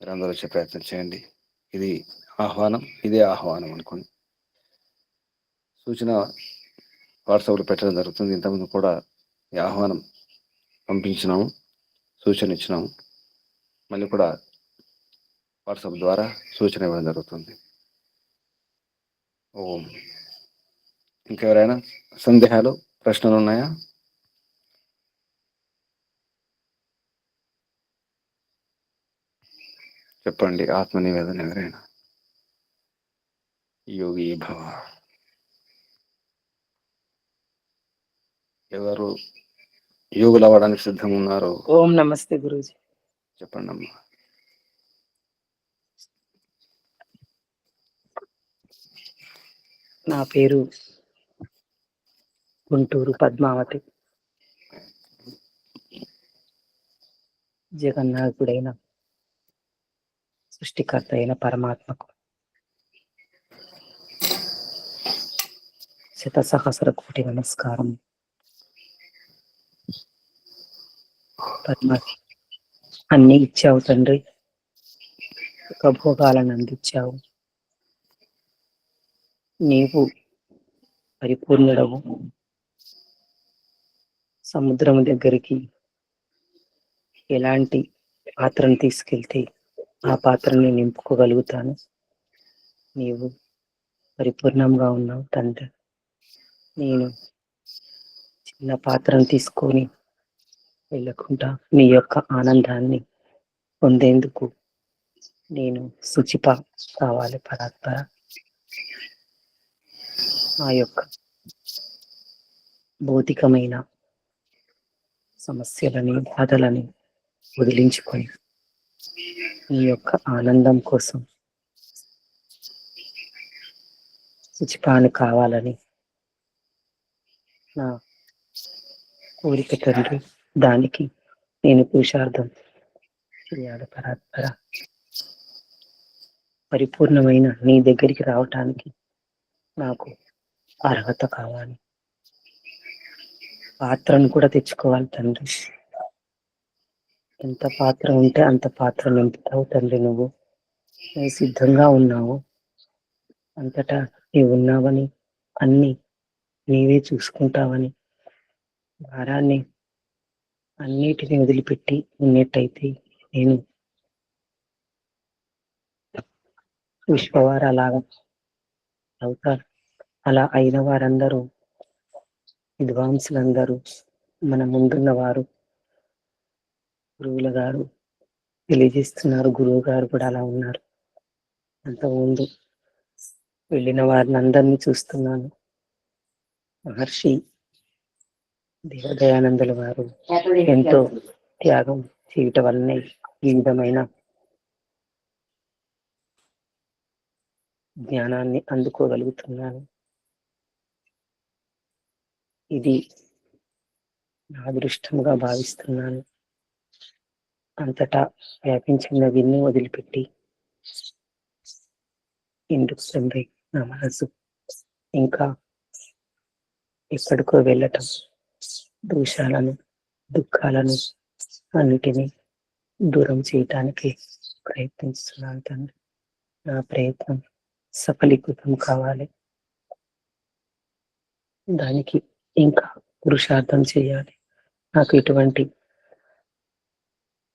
మీరందరూ వచ్చే ప్రయత్నం చేయండి. ఇది ఆహ్వానం, ఇదే ఆహ్వానం అనుకోండి. సూచన వాట్సాప్లో పెట్టడం జరుగుతుంది. ఇంతకుముందు కూడా ఈ ఆహ్వానం పంపించినాము, సూచన ఇచ్చినాము. మళ్ళీ కూడా వాట్సాప్ ద్వారా సూచన ఇవ్వడం జరుగుతుంది. ఓం. ఇంకెవరైనా సందేహాలు, ప్రశ్నలు ఉన్నాయా? చెప్పండి. ఆత్మ నివేదన ఎవరైనా యోగి భవ. ఎవరు యోగులు అవ్వడానికి సిద్ధంగా ఉన్నారు? ఓం నమస్తే గురూజీ. చెప్పండి అమ్మా. నా పేరు గుంటూరు పద్మావతి. జగన్నాథుడైన సృష్టికర్త అయిన పరమాత్మకు శతసహస్ర కోటి నమస్కారం. పద్మావతి, అన్ని ఇచ్చావు తండ్రి, సుఖభోగాలను అందించావు. నీవు పరిపూర్ణుడవు. సముద్రం దగ్గరికి ఎలాంటి పాత్రను తీసుకెళ్తే ఆ పాత్రని నింపుకోగలుగుతాను. నీవు పరిపూర్ణంగా ఉన్నావు తండ్రి. నేను చిన్న పాత్రను తీసుకొని వెళ్ళకుండా నీ యొక్క ఆనందాన్ని పొందేందుకు నేను శుచిప కావాలి పరాత్పర. ఆ యొక్క భౌతికమైన సమస్యలని బాధలని వదిలించుకొని నీ యొక్క ఆనందం కోసం శుచిపాను కావాలని నా కోరిక తండ్రి. దానికి నేను పురుషార్థం చేయాలి పరాత్పర. పరిపూర్ణమైన నీ దగ్గరికి రావటానికి నాకు అర్హత కావాలి. పాత్రను కూడా తెచ్చుకోవాలి తండ్రి. ఎంత పాత్ర ఉంటే అంత పాత్ర నింపుతావు తండ్రి. నువ్వు సిద్ధంగా ఉన్నావు, అంతటా నీవు ఉన్నావని, అన్ని నీవే చూసుకుంటావని, భారాన్ని అన్నిటిని వదిలిపెట్టి ఉన్నట్టయితే నేను విశ్వవారు అలాగా అవుతారు. అలా అయిన వారందరూ విద్వాంసులందరూ మన ముందున్న వారు గురువుల గారు తెలియజేస్తున్నారు. గురువు గారు కూడా అలా ఉన్నారు. అంతకుముందు వెళ్ళిన వారిని అందరినీ చూస్తున్నాను. మహర్షి దేవదయానందుల వారు ఎంతో త్యాగం చేయటం వల్లనే ఈ విధమైన జ్ఞానాన్ని అందుకోగలుగుతున్నాను. ఇది నా అదృష్టంగా భావిస్తున్నాను. అంతటా వ్యాపించిన విన్ను వదిలిపెట్టి ఎందుకు తండ్రి నా మనసు ఇంకా ఎక్కడికో వెళ్ళటం, దోషాలను దుఃఖాలను అన్నిటినీ దూరం చేయటానికి ప్రయత్నిస్తున్నాను తండ్రి. నా ప్రయత్నం సఫలీకృతం కావాలి. దానికి ఇంకా పురుషార్థం చేయాలి. నాకు ఎటువంటి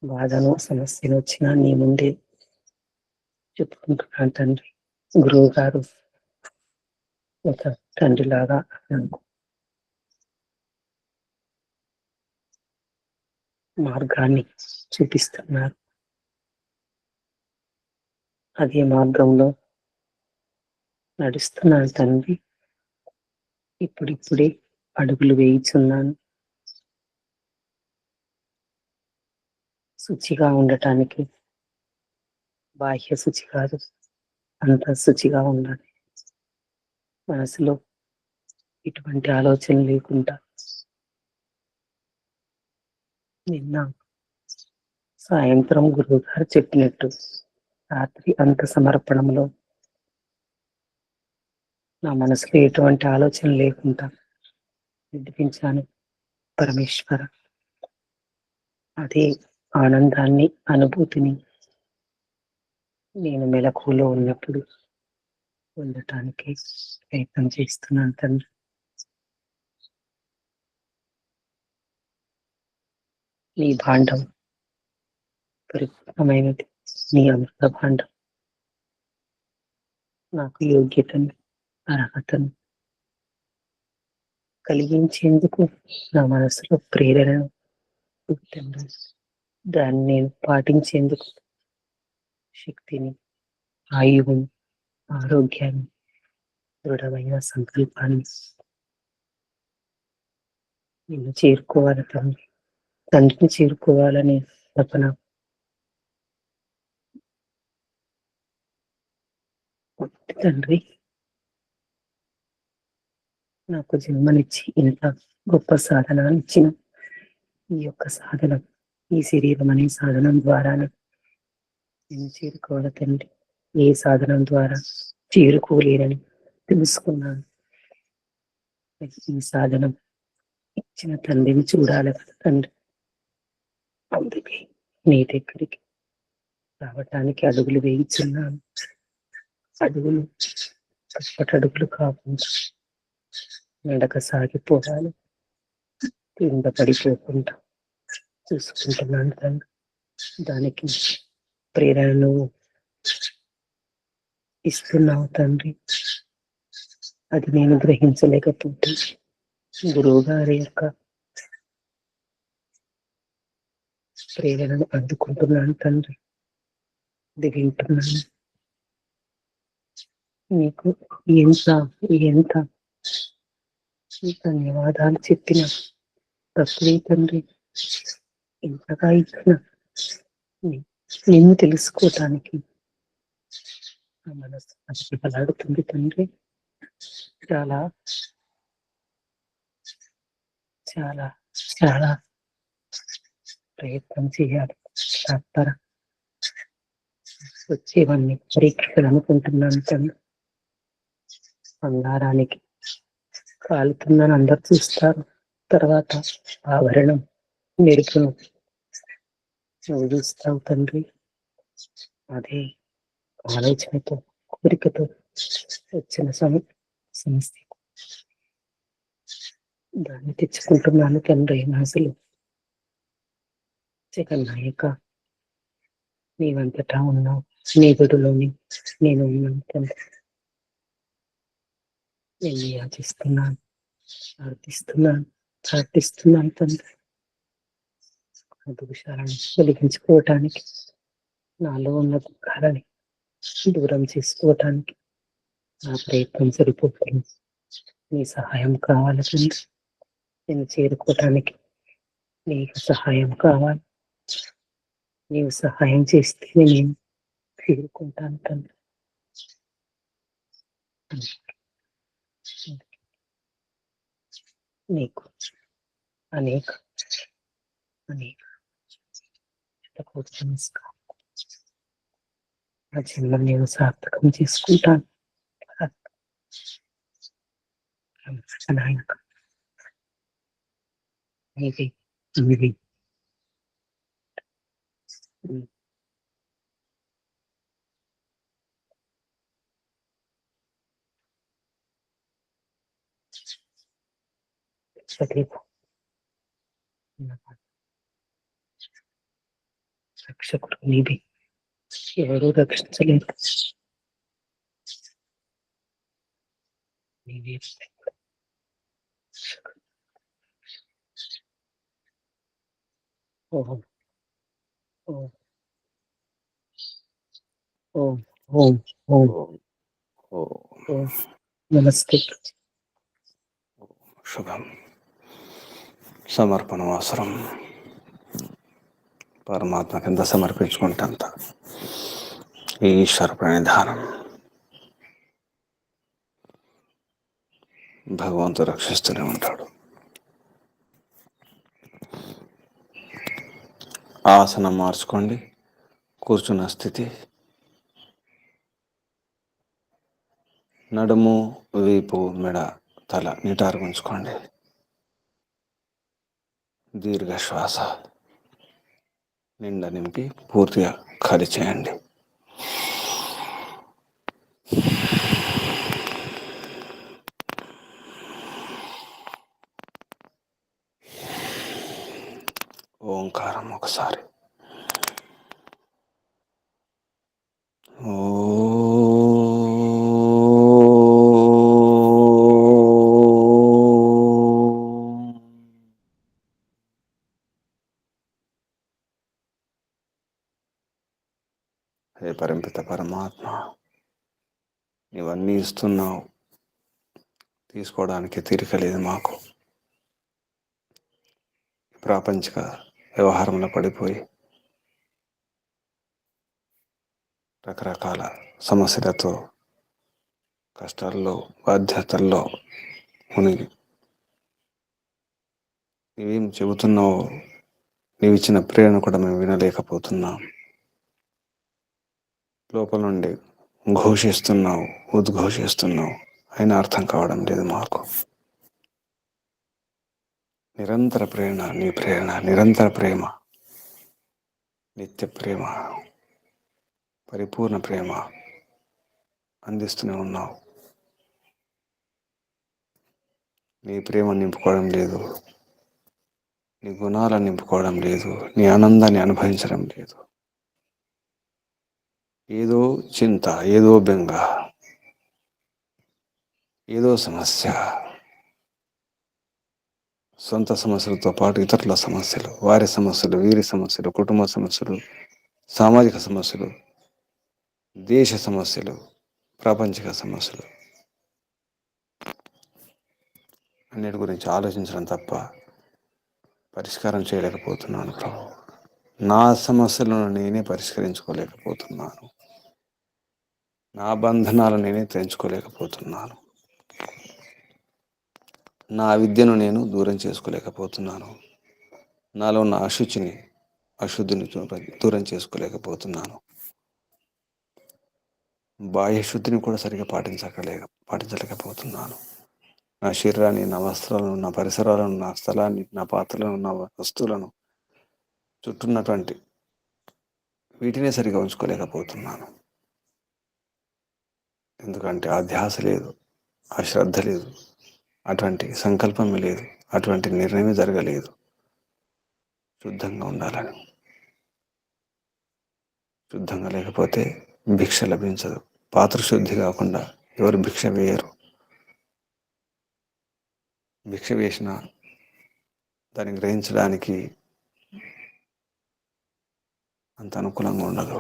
బాధను సమస్యను వచ్చినా నీ ముందే చెప్పుకుంటున్నాను తండ్రి. గురువు గారు ఒక తండ్రిలాగా నాకు మార్గాన్ని చూపిస్తున్నారు. అదే మార్గంలో నడుస్తున్నాను తండ్రి. ఇప్పుడిప్పుడే అడుగులు వేయిచున్నాను. శుచిగా ఉండటానికి బాహ్య శుచి కాదు, అంత శుచిగా ఉండాలి. మనసులో ఇటువంటి ఆలోచన లేకుండా నిన్న సాయంత్రం గురువు గారు చెప్పినట్టు రాత్రి అంత సమర్పణంలో నా మనసులో ఎటువంటి ఆలోచన లేకుండా నిద్రించాను పరమేశ్వర. అదే ఆనందాన్ని, అనుభూతిని నేను మెలకువలో ఉన్నప్పుడు పొందటానికి ప్రయత్నం చేస్తున్నాను తండ్రి. నీ భాండం పరిపూర్ణమైనది, నీ అమృత భాండం. నాకు యోగ్యతను, అర్హతను కలిగించేందుకు నా మనసులో ప్రేరణ, దాన్ని నేను పాటించేందుకు శక్తిని, ఆయువుని, ఆరోగ్యాన్ని, దృఢమైన సంకల్పాన్ని నిన్ను చేరుకోవాలి తండ్రి. తండ్రిని చేరుకోవాలనే తపన ఉంది తండ్రి. నాకు జన్మనిచ్చి ఇంత గొప్ప సాధనాన్ని ఇచ్చిన ఈ యొక్క సాధనం, ఈ శరీరం అనే సాధనం ద్వారానే నేను చేరుకోవాలి తండ్రి. ఏ సాధనం ద్వారా చేరుకోలేరని తెలుసుకున్నాను. ఈ సాధనం ఇచ్చిన తండ్రిని చూడాలి కదా తండ్రి. అందుకే నీ దగ్గరికి రావటానికి అడుగులు వేయించున్నాను. అడుగులు తప్పటడుగులు కాకుండా నడక సాగిపోవాలి, కింద పడిపోకుండా చూసుకుంటున్నాను తండ్రి. దానికి ప్రేరణను ఇస్తున్నావు తండ్రి. అది నేను గ్రహించలేకపోతే గురువు గారి యొక్క ప్రేరణను అందుకుంటున్నాను తండ్రి. ఇది వింటున్నాను. నీకు ఎంత ఎంత ధన్యవాదాలు చెప్పిన తక్కువే తండ్రి. ఇంతగా ఇచ్చిన నిన్ను తెలుసుకోవటానికి నా మనసు అసలాడుతుంది తండ్రి. చాలా చాలా చాలా ప్రయత్నం చేయాలి. తప్పర వచ్చేవన్నీ పరీక్షలు అనుకుంటున్నాను తండ్రి. బంగారానికి కాలుతుందని అందరు చూస్తారు, తర్వాత ఆభరణం మెరుపును నువ్వు చూస్తావు తండ్రి. అదే ఆలోచనతో, కోరికతో వచ్చిన సమస్య దాన్ని తెచ్చుకుంటున్నాను తండ్రి. అసలు జగన్నాయక నీవంతటా ఉన్నావు, నీ గుడిలోని నేను ఉన్నాను తండ్రి. నేను యాచిస్తున్నాను, ప్రార్థిస్తున్నాను తండ్రి. దోషాలను తొలగించుకోవటానికి, నాలో ఉన్న దుఃఖాలని దూరం చేసుకోవటానికి నా ప్రయత్నం సరిపోతుంది. నీ సహాయం కావాలి తండ్రి. నేను చేరుకోవటానికి నీకు సహాయం కావాలి. నీవు సహాయం చేస్తే నేను చేరుకుంటాను తండ్రి. నీకు అనేక అనేక నమస్కారం. నా జన్మ నేను సార్థకం చేసుకుంటాను. నాయక నీవే నీవే రక్షకుడు నీవే, ఎవరూ రక్షించలేరు. నీవే ఓం ఓం ఓం ఓం ఓం ఓం. నమస్తే. శుభం. సమర్పణ అవసరం. పరమాత్మకి ఎంత సమర్పించుకుంటే అంత ఈశ్వర ప్రణిధానం. భగవంతుడు రక్షిస్తూనే ఉంటాడు. ఆసనం మార్చుకోండి. కూర్చున్న స్థితి, నడుము, వీపు, మెడ, తల నిటారుగా ఉంచుకోండి. దీర్ఘ శ్వాస నిండా నింపి పూర్తిగా ఖాళీ చేయండి. ఓంకారం ఒకసారి. పరంపిత పరమాత్మ, నీవన్నీ ఇస్తున్నావు, తీసుకోవడానికి తీరిక లేదు మాకు. ప్రాపంచిక వ్యవహారంలో పడిపోయి రకరకాల సమస్యలతో, కష్టాల్లో, బాధ్యతల్లో మునిగి నీవేం చెబుతున్నావో, నీవిచ్చిన ప్రేరణ కూడా మేము వినలేకపోతున్నాం. లోపల నుండి ఘోషిస్తున్నావు, ఉద్ఘోషిస్తున్నావు, అయినా అర్థం కావడం లేదు మాకు. నిరంతర ప్రేరణ, నీ ప్రేరణ, నిరంతర ప్రేమ, నిత్య ప్రేమ, పరిపూర్ణ ప్రేమ అందిస్తూనే ఉన్నావు. నీ ప్రేమ నింపుకోవడం లేదు, నీ గుణాలను నింపుకోవడం లేదు, నీ ఆనందాన్ని అనుభవించడం లేదు. ఏదో చింత, ఏదో బెంగ, ఏదో సమస్య, సొంత సమస్యలతో పాటు ఇతరుల సమస్యలు, వారి సమస్యలు, వీరి సమస్యలు, కుటుంబ సమస్యలు, సామాజిక సమస్యలు, దేశ సమస్యలు, ప్రాపంచిక సమస్యలు, అన్నిటి గురించి ఆలోచించడం తప్ప పరిష్కారం చేయలేకపోతున్నాను ప్రభు. నా సమస్యలను నేనే పరిష్కరించుకోలేకపోతున్నాను. నా బంధనాలను నేనే తెంచుకోలేకపోతున్నాను. నా విద్యను నేను దూరం చేసుకోలేకపోతున్నాను. నాలో ఉన్న అశుద్ధిని దూరం చేసుకోలేకపోతున్నాను. బాహ్య శుద్ధిని కూడా సరిగా పాటించలేకపోతున్నాను. నా శరీరాన్ని, నా వస్త్రాలను, నా పరిసరాలను, నా స్థలాన్ని, నా పాత్రలను, నా వస్తువులను, చుట్టూన్నటువంటి వీటినే సరిగా ఉంచుకోలేకపోతున్నాను. ఎందుకంటే ఆ ధ్యాస లేదు, ఆ శ్రద్ధ లేదు, అటువంటి సంకల్పమే లేదు, అటువంటి నిర్ణయమే జరగలేదు శుద్ధంగా ఉండాలని. శుద్ధంగా లేకపోతే భిక్ష లభించదు. పాత్ర శుద్ధి కాకుండా ఎవరు భిక్ష వేయరు. భిక్ష వేసిన దాన్ని గ్రహించడానికి అంత అనుకూలంగా ఉండదు.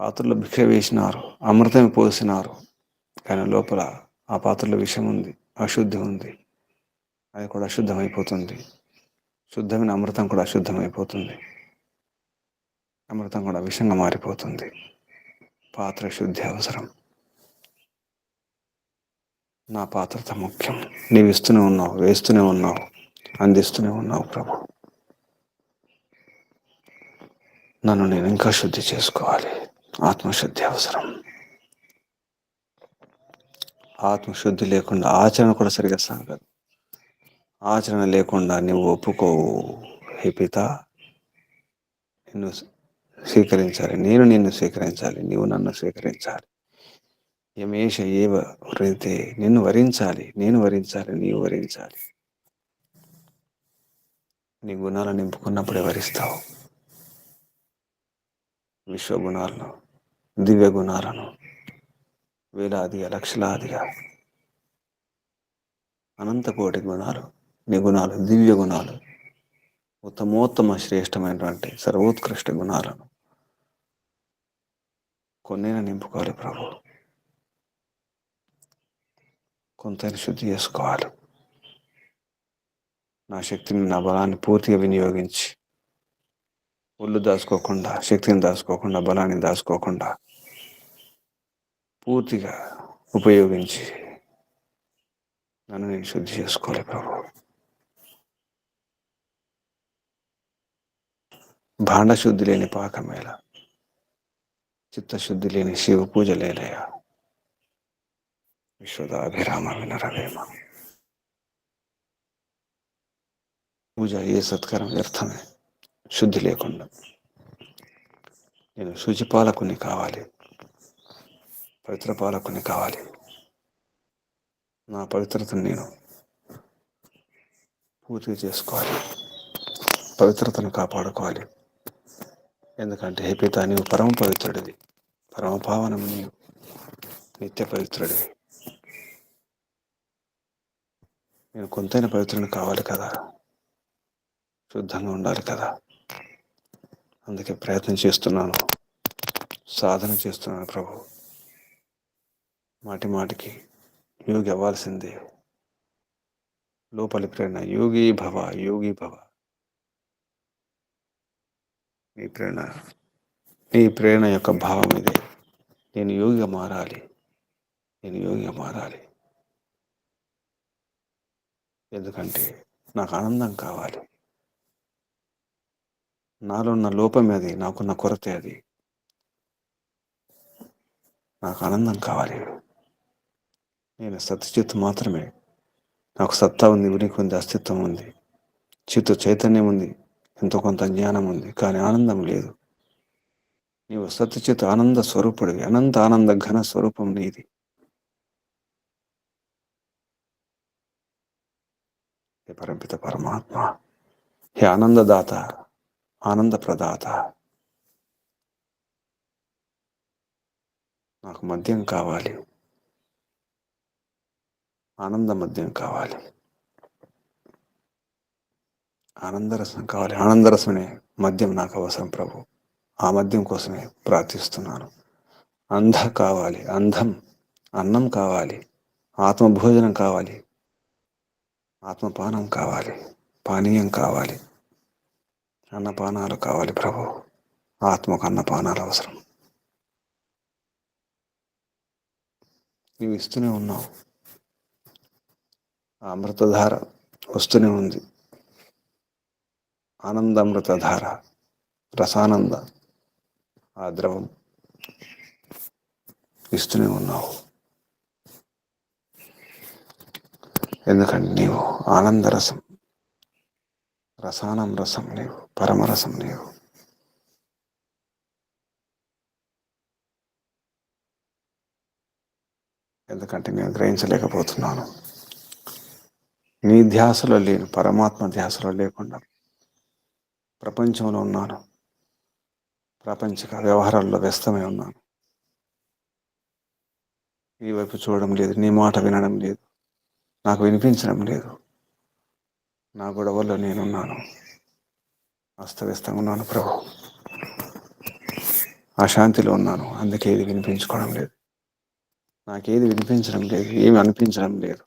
పాత్రలో భిక్ష వేసినారు, అమృతం పోసినారు, కానీ లోపల ఆ పాత్రలో విషం ఉంది, అశుద్ధి ఉంది. అది కూడా అశుద్ధమైపోతుంది. శుద్ధమైన అమృతం కూడా అశుద్ధమైపోతుంది. అమృతం కూడా విషంగా మారిపోతుంది. పాత్ర శుద్ధి అవసరం. నా పాత్రత ముఖ్యం. నీవు ఇస్తూనే ఉన్నావు, వేస్తూనే ఉన్నావు, అందిస్తూనే ఉన్నావు ప్రభు. నన్ను నేను ఇంకా శుద్ధి చేసుకోవాలి. ఆత్మశుద్ధి అవసరం. ఆత్మశుద్ధి లేకుండా ఆచరణ కూడా సరిగా సాగదు. ఆచరణ లేకుండా నువ్వు ఒప్పుకోవు. హే పిత, నిన్ను స్వీకరించాలి, నేను నిన్ను స్వీకరించాలి, నీవు నన్ను స్వీకరించాలి. యమేష ఏవ వృతే, నిన్ను వరించాలి, నేను వరించాలి, నీవు వరించాలి. నీ గుణాలను నింపుకున్నప్పుడే వరిస్తావు. విశ్వగుణాలను, దివ్య గుణాలను, వేలాదిగా, లక్షలాదిగా, అనంతకోటి గుణాలు, నీ గుణాలు, దివ్య గుణాలు, ఉత్తమోత్తమ శ్రేష్టమైనటువంటి సర్వోత్కృష్ట గుణాలను కొన్నైనా నింపుకోవాలి ప్రభు. కొంతైనా శుద్ధి చేసుకోవాలి. నా శక్తిని, నా బలాన్ని పూర్తిగా వినియోగించి, ఒళ్ళు దాచుకోకుండా, శక్తిని దాచుకోకుండా, బలాన్ని దాచుకోకుండా పూర్తిగా ఉపయోగించి నన్ను నేను శుద్ధి చేసుకోవాలి ప్రభు. భాండశుద్ధి లేని పాకమేళ, చిత్తశుద్ధి లేని శివ పూజ లేలయ. విశ్వదాభిరామ వినరవేమ. పూజ ఏ సత్కారం వ్యర్థమే శుద్ధి లేకుండా. నేను శుచిపాలకుని కావాలి, పవిత్ర పాలకుని కావాలి. నా పవిత్రతను నేను పూర్తిగా చేసుకోవాలి, పవిత్రతను కాపాడుకోవాలి. ఎందుకంటే హే పిత, నీవు పరమ పవిత్రుడివి, పరమ పావనము నీవు, నిత్య పవిత్రుడివి. నేను కొంతైనా పవిత్రుని కావాలి కదా, శుద్ధంగా ఉండాలి కదా. అందుకే ప్రయత్నం చేస్తున్నాను. సాధన చేస్తున్నాను ప్రభు. మాటి మాటికి యోగి అవ్వాల్సిందే. లోపలి ప్రేరణ యోగి భవ, యోగి భవ. నీ ప్రేరణ యొక్క భావం ఇదే. నేను యోగిగా మారాలి, నేను యోగిగా మారాలి. ఎందుకంటే నాకు ఆనందం కావాలి. నాలో ఉన్న లోపమే అది, నాకున్న కొరతే అది. నాకు ఆనందం కావాలి. నేను సత్యచిత్తు మాత్రమే. నాకు సత్తా ఉంది, ఉనికి ఉంది, అస్తిత్వం ఉంది, చిత్తు చైతన్యం ఉంది, ఎంతో కొంత జ్ఞానం ఉంది, కానీ ఆనందం లేదు. నీవు సత్యచిత్ ఆనంద స్వరూపుడివి. అనంత ఆనంద ఘన స్వరూపం నీది. హే పరమపిత పరమాత్మ, హే ఆనందదాత, ఆనంద ప్రదాత, నాకు మద్యం కావాలి, ఆనంద మద్యం కావాలి, ఆనందరసం కావాలి. ఆనందరసమే మద్యం నాకు అవసరం ప్రభు. ఆ మద్యం కోసమే ప్రార్థిస్తున్నాను. కావాలి, అన్నం కావాలి, ఆత్మభోజనం కావాలి, ఆత్మపానం కావాలి, పానీయం కావాలి, అన్నపానాలు కావాలి ప్రభు. ఆత్మకు అన్నపానాలు అవసరం. నీవు ఇస్తూనే ఉన్నావు. ఆ అమృతధార వస్తూనే ఉంది. ఆనందామృతధార, రసానంద ఆ ద్రవం ఇస్తూనే ఉన్నావు. ఎందుకంటే నీవు ఆనందరసం, రసానం రసం నీవు, పరమరసం నీవు. ఎందుకంటే నేను గ్రహించలేకపోతున్నాను. నీ ధ్యాసలో లేను, పరమాత్మ ధ్యాసలో లేకుండా ప్రపంచంలో ఉన్నాను. ప్రాపంచిక వ్యవహారాల్లో వ్యస్తమై ఉన్నాను. నీ వైపు చూడడం లేదు, నీ మాట వినడం లేదు, నాకు వినిపించడం లేదు. నా గొడవల్లో నేనున్నాను, అస్తవ్యస్తంగా ఉన్నాను ప్రభు. అశాంతిలో ఉన్నాను, అందుకే ఏది వినిపించుకోవడం లేదు, నాకేది వినిపించడం లేదు, ఏమి అనిపించడం లేదు.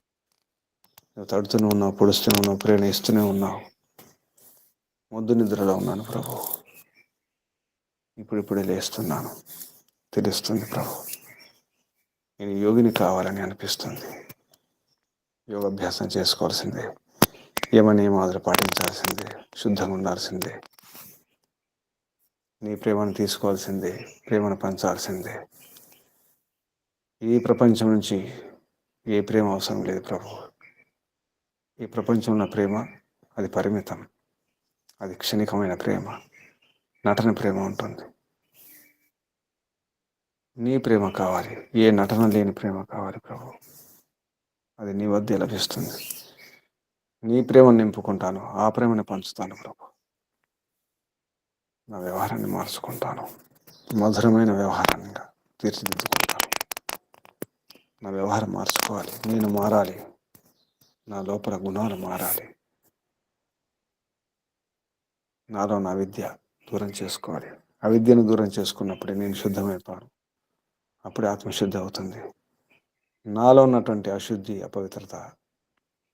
నువ్వు తడుతూనే ఉన్నావు, పొడుస్తూనే ఉన్నావు, ప్రేరణ ఇస్తూనే ఉన్నావు. మొద్దు నిద్రలో ఉన్నాను ప్రభు. ఇప్పుడిప్పుడే లేస్తున్నాను, తెలుస్తుంది ప్రభు. నేను యోగిని కావాలని అనిపిస్తుంది. యోగాభ్యాసం చేసుకోవాల్సిందే, యమనియమాలు పాటించాల్సిందే, శుద్ధంగా ఉండాల్సిందే, నీ ప్రేమను తీసుకోవాల్సిందే, ప్రేమను పంచాల్సిందే. ఈ ప్రపంచం నుంచి ఏ ప్రేమ అవసరం లేదు ప్రభు. ఈ ప్రపంచంలో ప్రేమ అది పరిమితం, అది క్షణికమైన ప్రేమ, నటన ప్రేమ ఉంటుంది. నీ ప్రేమ కావాలి, ఏ నటన లేని ప్రేమ కావాలి ప్రభు. అది నీ వద్దే లభిస్తుంది. నీ ప్రేమను నింపుకుంటాను, ఆ ప్రేమను పంచుతాను ప్రభు. నా వ్యవహారాన్ని మార్చుకుంటాను, మధురమైన వ్యవహారంగా తీర్చిదిద్దుకుంటాను. నా వ్యవహారం మార్చుకోవాలి, నేను మారాలి, నా లోపల గుణాలు మారాలి. నాలో నా విద్య దూరం చేసుకోవాలి. అవిద్యను దూరం చేసుకున్నప్పుడే నేను శుద్ధమైపోను, అప్పుడే ఆత్మశుద్ధి అవుతుంది. నాలో ఉన్నటువంటి అశుద్ధి, అపవిత్రత,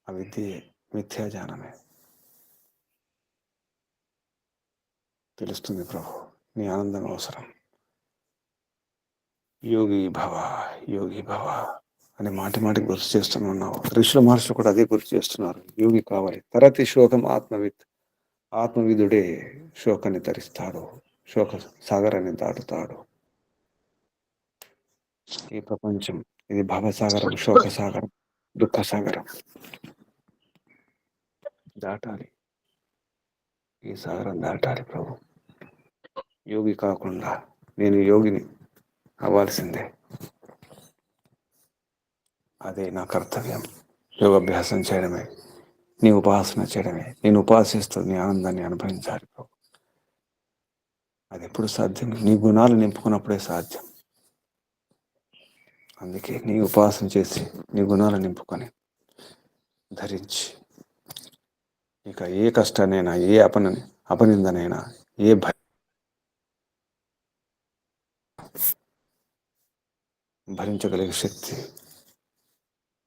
అవిద్యే, మిథ్యాజ్ఞానమే. తెలుస్తుంది ప్రభు, నీ ఆనందం అవసరం. యోగి భవ, యోగి భవ అని మాటి మాటికి గుర్తు చేస్తూనే ఉన్నావు. ఋషుల మహర్షులు కూడా అదే గుర్తు చేస్తున్నారు. యోగి కావాలి. తరతి శోకం ఆత్మవిత్, ఆత్మవిధుడే శోకాన్ని తరిస్తాడు, శోక సాగరాన్ని దాటుతాడు. ఈ ప్రపంచం ఇది భవసాగరం, శోకసాగరం, దుఃఖసాగరం. దాటాలి, ఈ సాగరం దాటాలి ప్రభు. యోగి కాకుండా నేను యోగిని అవ్వాల్సిందే. అదే నా కర్తవ్యం. యోగాభ్యాసం చేయడమే, నీ ఉపాసన చేయడమే. నేను ఉపాసిస్తూ నీ ఆనందాన్ని అనుభవించాలి ప్రభు. అది ఎప్పుడు సాధ్యం? నీ గుణాలు నింపుకున్నప్పుడే సాధ్యం. అందుకే నీ ఉపాసన చేసి నీ గుణాలు నింపుకొని ధరించి ఇక ఏ కష్టాన్నైనా, ఏ అపనిందనైనా, ఏ భరించగలిగే శక్తి,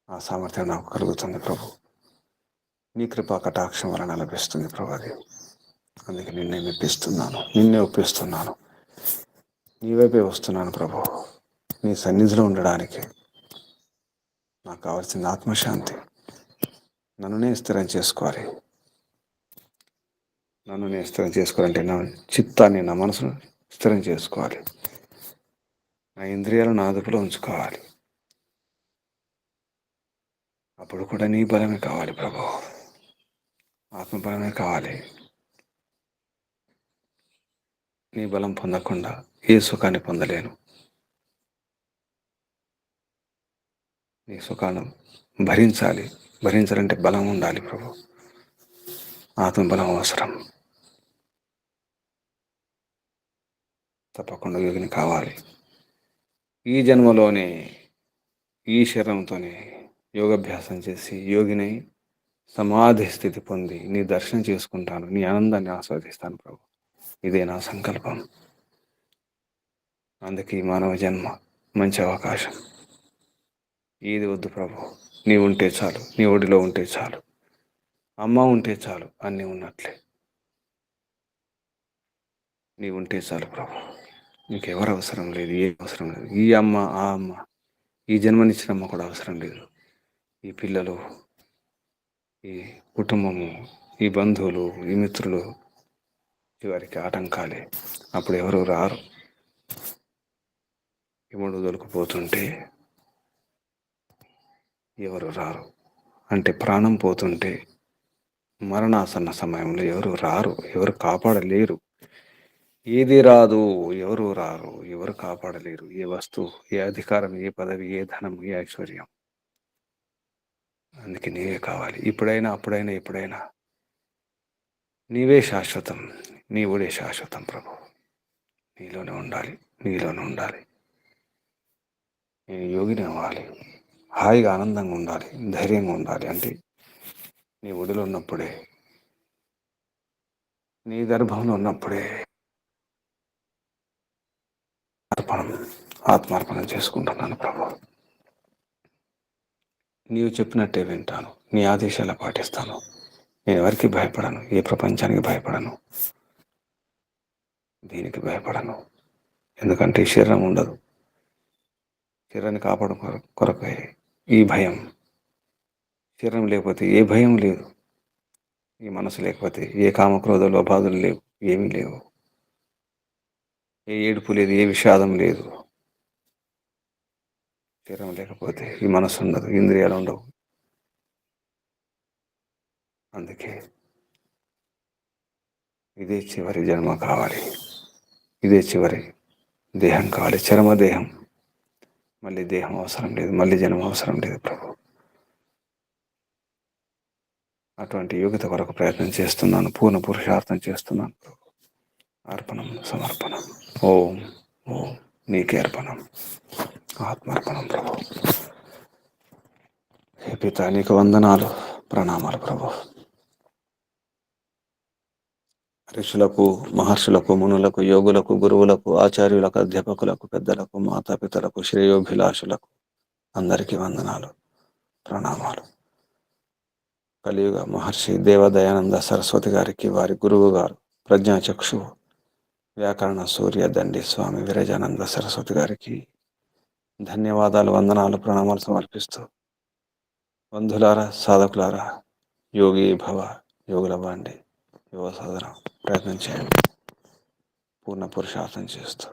ఆ సామర్థ్యం నాకు కలుగుతుంది ప్రభు. నీ కృపా కటాక్షం వలన లభిస్తుంది ప్రభు. అది అందుకే నిన్నే మెప్పిస్తున్నాను, నిన్నే ఒప్పిస్తున్నాను. నీ వైపే వస్తున్నాను ప్రభు. నీ సన్నిధిలో ఉండడానికి నాకు కావాల్సిన ఆత్మశాంతి. నన్నునే స్థిరం చేసుకోవాలి. నన్ను నేను స్థిరం చేసుకోవాలంటే నా చిత్తాన్ని, నా మనసును స్థిరం చేసుకోవాలి. నా ఇంద్రియాలను నా అదుపులో ఉంచుకోవాలి. అప్పుడు కూడా నీ బలమే కావాలి ప్రభు. ఆత్మబలమే కావాలి. నీ బలం పొందకుండా ఏ సుఖాన్ని పొందలేను. నీ సుఖాన్ని భరించాలి. భరించాలంటే బలం ఉండాలి ప్రభు. ఆత్మబలం అవసరం. తప్పకుండా యోగిని కావాలి. ఈ జన్మలోనే ఈ శరీరంతోనే యోగాభ్యాసం చేసి యోగిని సమాధి స్థితి పొంది నీ దర్శనం చేసుకుంటాను. నీ ఆనందాన్ని ఆస్వాదిస్తాను ప్రభు. ఇదే నా సంకల్పం. అందుకే ఈ మానవ జన్మ మంచి అవకాశం. ఏది వద్దు ప్రభు. నీ ఉంటే చాలు, నీ ఒడిలో ఉంటే చాలు, అమ్మ ఉంటే చాలు, అన్నీ ఉన్నట్లే. నీ ఉంటే చాలు ప్రభు. నీకెవరు అవసరం లేదు, ఏ అవసరం లేదు. ఈ అమ్మ, ఆ అమ్మ, ఈ జన్మనిచ్చిన అమ్మ కూడా అవసరం లేదు. ఈ పిల్లలు, ఈ కుటుంబము, ఈ బంధువులు, ఈ మిత్రులు చివరికి ఆటంకాలే. అప్పుడు ఎవరు రారు. ఇముడు దొరికిపోతుంటే ఎవరు రారు. అంటే ప్రాణం పోతుంటే, మరణాసన్న సమయంలో ఎవరు రారు, ఎవరు కాపాడలేరు. ఏది రాదు, ఎవరు రారు, ఎవరు కాపాడలేరు. ఏ వస్తువు, ఏ అధికారం, ఏ పదవి, ఏ ధనం, ఏ ఐశ్వర్యం. అందుకే నీవే కావాలి. ఇప్పుడైనా, అప్పుడైనా, ఎప్పుడైనా నీవే శాశ్వతం. నీవుడే శాశ్వతం ప్రభు. నీలోనే ఉండాలి, నీలోనే ఉండాలి. నేను యోగిని అవ్వాలి. హాయిగా ఆనందంగా ఉండాలి, ధైర్యంగా ఉండాలి. అంటే నీ ఒడిలో ఉన్నప్పుడే, నీ గర్భంలో ఉన్నప్పుడే అర్పణం, ఆత్మార్పణం చేసుకుంటున్నాను ప్రభు. నీవు చెప్పినట్టే వింటాను, నీ ఆదేశాలు పాటిస్తాను. నేను ఎవరికి భయపడను, ఏ ప్రపంచానికి భయపడను, దీనికి భయపడను. ఎందుకంటే ఈ శరీరం ఉండదు. శరీరాన్ని కాపాడు కొరకే ఈ భయం. శరీరం లేకపోతే ఏ భయం లేదు. ఈ మనసు లేకపోతే ఏ కామక్రోధ లోభాదులు లేవు, ఏమీ లేవు. ఏ ఏడుపు లేదు, ఏ విషాదం లేదు. శరీరం లేకపోతే ఈ మనసు ఉండదు, ఇంద్రియాలు ఉండవు. అందుకే ఇదే చివరి జన్మ కావాలి, ఇదే చివరి దేహం కావాలి, చర్మదేహం. మళ్ళీ దేహం అవసరం లేదు, మళ్ళీ జన్మ అవసరం లేదు ప్రభు. అటువంటి యోగ్యత కొరకు ప్రయత్నం చేస్తున్నాను, పూర్ణ పురుషార్థం చేస్తున్నాను ప్రభు. అర్పణం, సమర్పణం. ఓం ఓం నీకే అర్పణం, ఆత్మార్పణం ప్రభు. హే పితా, నీకు వందనాలు, ప్రణామాలు ప్రభు. ఋషులకు, మహర్షులకు, మునులకు, యోగులకు, గురువులకు, ఆచార్యులకు, అధ్యాపకులకు, పెద్దలకు, మాతాపితలకు, శ్రేయోభిలాషులకు అందరికీ వందనాలు, ప్రణామాలు. కలియుగ మహర్షి దేవదయానంద సరస్వతి గారికి, వారి గురువు గారు ప్రజ్ఞాచక్షు వ్యాకరణ సూర్య దండి స్వామి విరజానంద సరస్వతి గారికి ధన్యవాదాలు, వందనాలు, ప్రణామాలు సమర్పిస్తూ, బంధులారా, సాధకులారా, యోగి భవ, యోగులవ్వండి, యువ సాధన ప్రయత్నం చేయండి. పూర్ణ పురుషార్థం చేస్తూ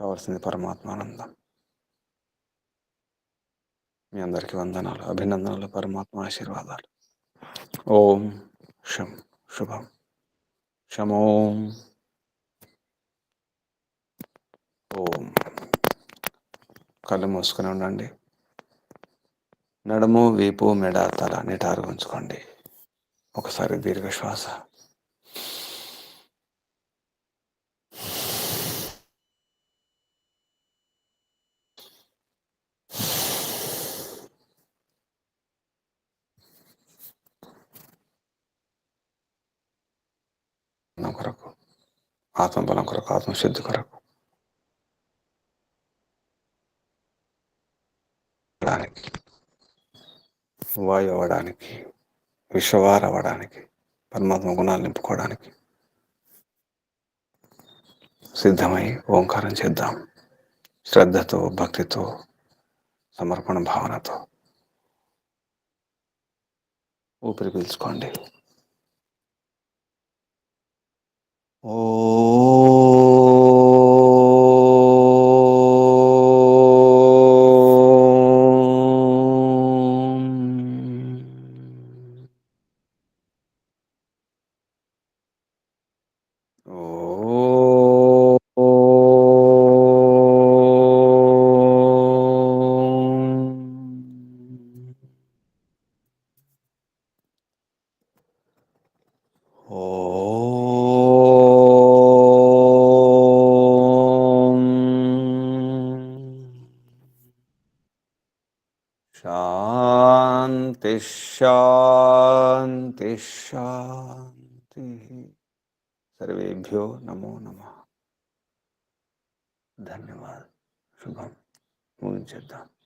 కావాల్సింది పరమాత్మానందం. మీ అందరికీ వందనాలు, అభినందనలు, పరమాత్మ ఆశీర్వాదాలు. ఓం శం శుభం శమోం. ఓం. కళ్ళు మూసుకొని ఉండండి. నడుము, వీపు, మెడ, తల నిటారుగా ఉంచుకోండి. ఒకసారి దీర్ఘ శ్వాస. కొరకు, ఆత్మబలం కొరకు, ఆత్మశుద్ధి కొరకు వాయు అవ్వడానికి, విశ్వవారు అవ్వడానికి, పరమాత్మ గుణాలు నింపుకోవడానికి సిద్ధమై ఓంకారం చేద్దాం. శ్రద్ధతో, భక్తితో, సమర్పణ భావనతో ఊపిరి పీల్చుకోండి. ఓ శాంతి శాంతి శాంతి. సర్వేభ్యో నమో నమః. ధన్యవాదాలు. శుభం. ముగించేద్దాం.